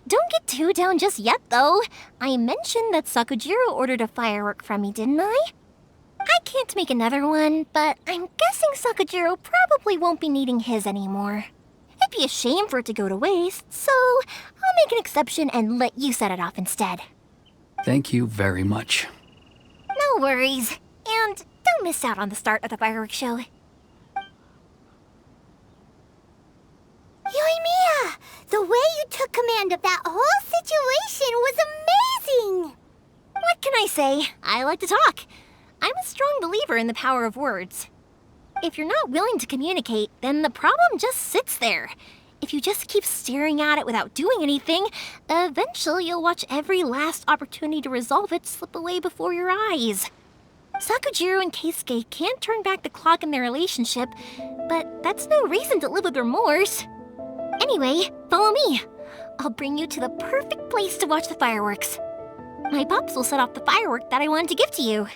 Don't get too down just yet, though. I mentioned that Sakujiro ordered a firework from me, didn't I? I can't make another one, but I'm guessing Sakujiro probably won't be needing his anymore. It'd be a shame for it to go to waste, so I'll make an exception and let you set it off instead. Thank you very much. No worries. And don't miss out on the start of the fireworks show. Yoimiya! The way you took command of that whole situation was amazing! What can I say? I like to talk. I'm a strong believer in the power of words. If you're not willing to communicate, then the problem just sits there. If you just keep staring at it without doing anything, eventually you'll watch every last opportunity to resolve it slip away before your eyes. Sakujiro and Keisuke can't turn back the clock in their relationship, but that's no reason to live with remorse. Anyway, follow me. I'll bring you to the perfect place to watch the fireworks. My pops will set off the firework that I wanted to give to you.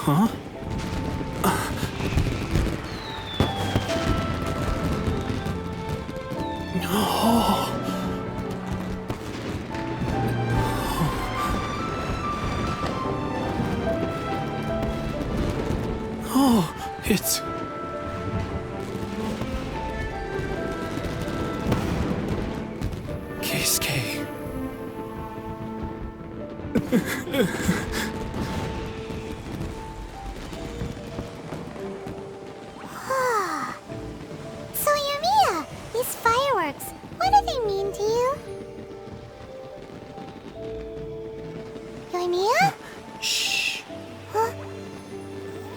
Huh? Oh, it's... Keisuke. So, Yoimiya, these fireworks, what do they mean to you? Yoimiya? Shh. Huh?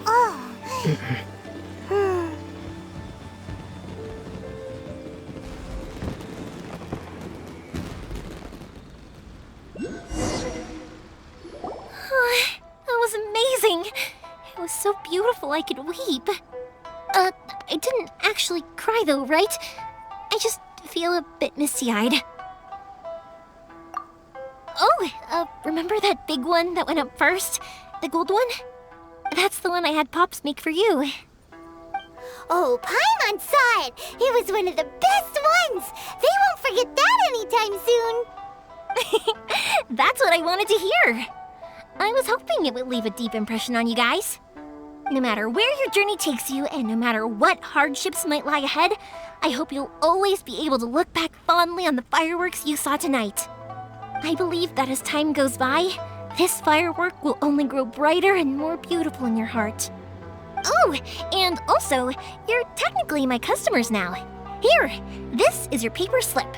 Oh. That was amazing. It was so beautiful I could weep. I didn't actually cry though, right? I just feel a bit misty-eyed. Oh, remember that big one that went up first? The gold one? That's the one I had Pops make for you. Oh, Paimon saw it! It was one of the best ones! They won't forget that anytime soon! That's what I wanted to hear. I was hoping it would leave a deep impression on you guys. No matter where your journey takes you, and no matter what hardships might lie ahead, I hope you'll always be able to look back fondly on the fireworks you saw tonight. I believe that as time goes by, this firework will only grow brighter and more beautiful in your heart. Oh, and also, you're technically my customers now. Here, this is your paper slip.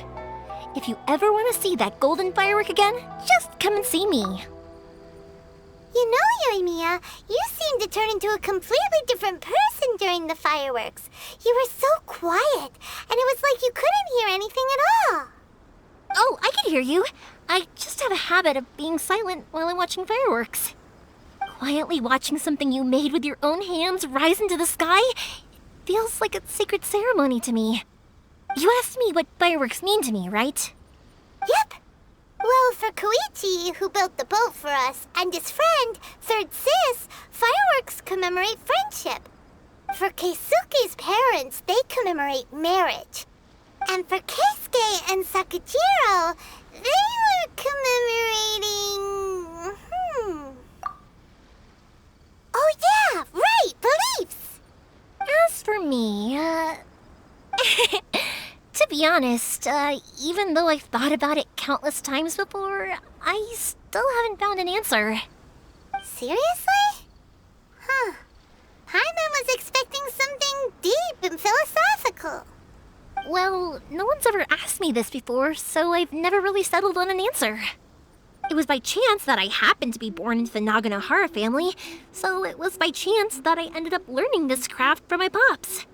If you ever want to see that golden firework again, just come and see me. You know, Yoimiya, you seemed to turn into a completely different person during the fireworks. You were so quiet, and it was like you couldn't hear anything at all. Oh, I can hear you. I just have a habit of being silent while I'm watching fireworks. Quietly watching something you made with your own hands rise into the sky feels like a sacred ceremony to me. You asked me what fireworks mean to me, right? Yep. Well, for Koichi, who built the boat for us, and his friend, Third Sis, fireworks commemorate friendship. For Keisuke's parents, they commemorate marriage. And for Keisuke and Sakujiro, they were commemorating... Oh yeah, right, beliefs! As for me, to be honest, even though I've thought about it countless times before, I still haven't found an answer. Seriously? Huh. Paimon was expecting something deep and philosophical. Well, no one's ever asked me this before, so I've never really settled on an answer. It was by chance that I happened to be born into the Naganohara family, so it was by chance that I ended up learning this craft from my pops.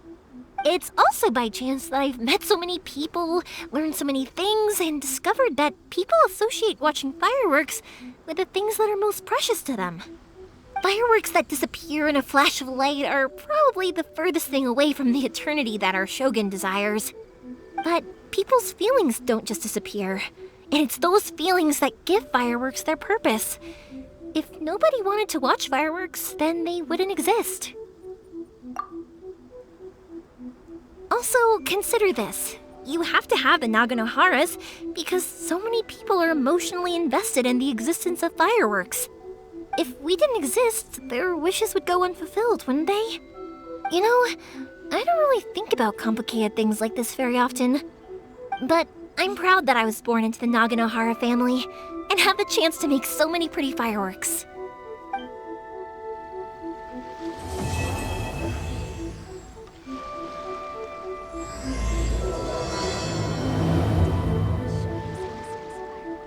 It's also by chance that I've met so many people, learned so many things, and discovered that people associate watching fireworks with the things that are most precious to them. Fireworks that disappear in a flash of light are probably the furthest thing away from the eternity that our shogun desires. But people's feelings don't just disappear, and it's those feelings that give fireworks their purpose. If nobody wanted to watch fireworks, then they wouldn't exist. Also, consider this. You have to have the Naganoharas because so many people are emotionally invested in the existence of fireworks. If we didn't exist, their wishes would go unfulfilled, wouldn't they? You know, I don't really think about complicated things like this very often. But I'm proud that I was born into the Naganohara family and have the chance to make so many pretty fireworks.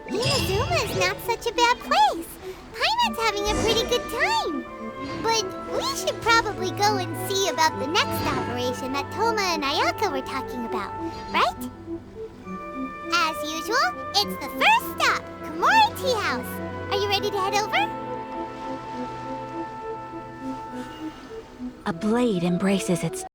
Inazuma's not such a bad place. Paimon's having a pretty good time. But we should probably go and see about the next operation that Toma and Ayaka were talking about, right? As usual, it's the first stop, Komori Tea House. Are you ready to head over? A blade embraces its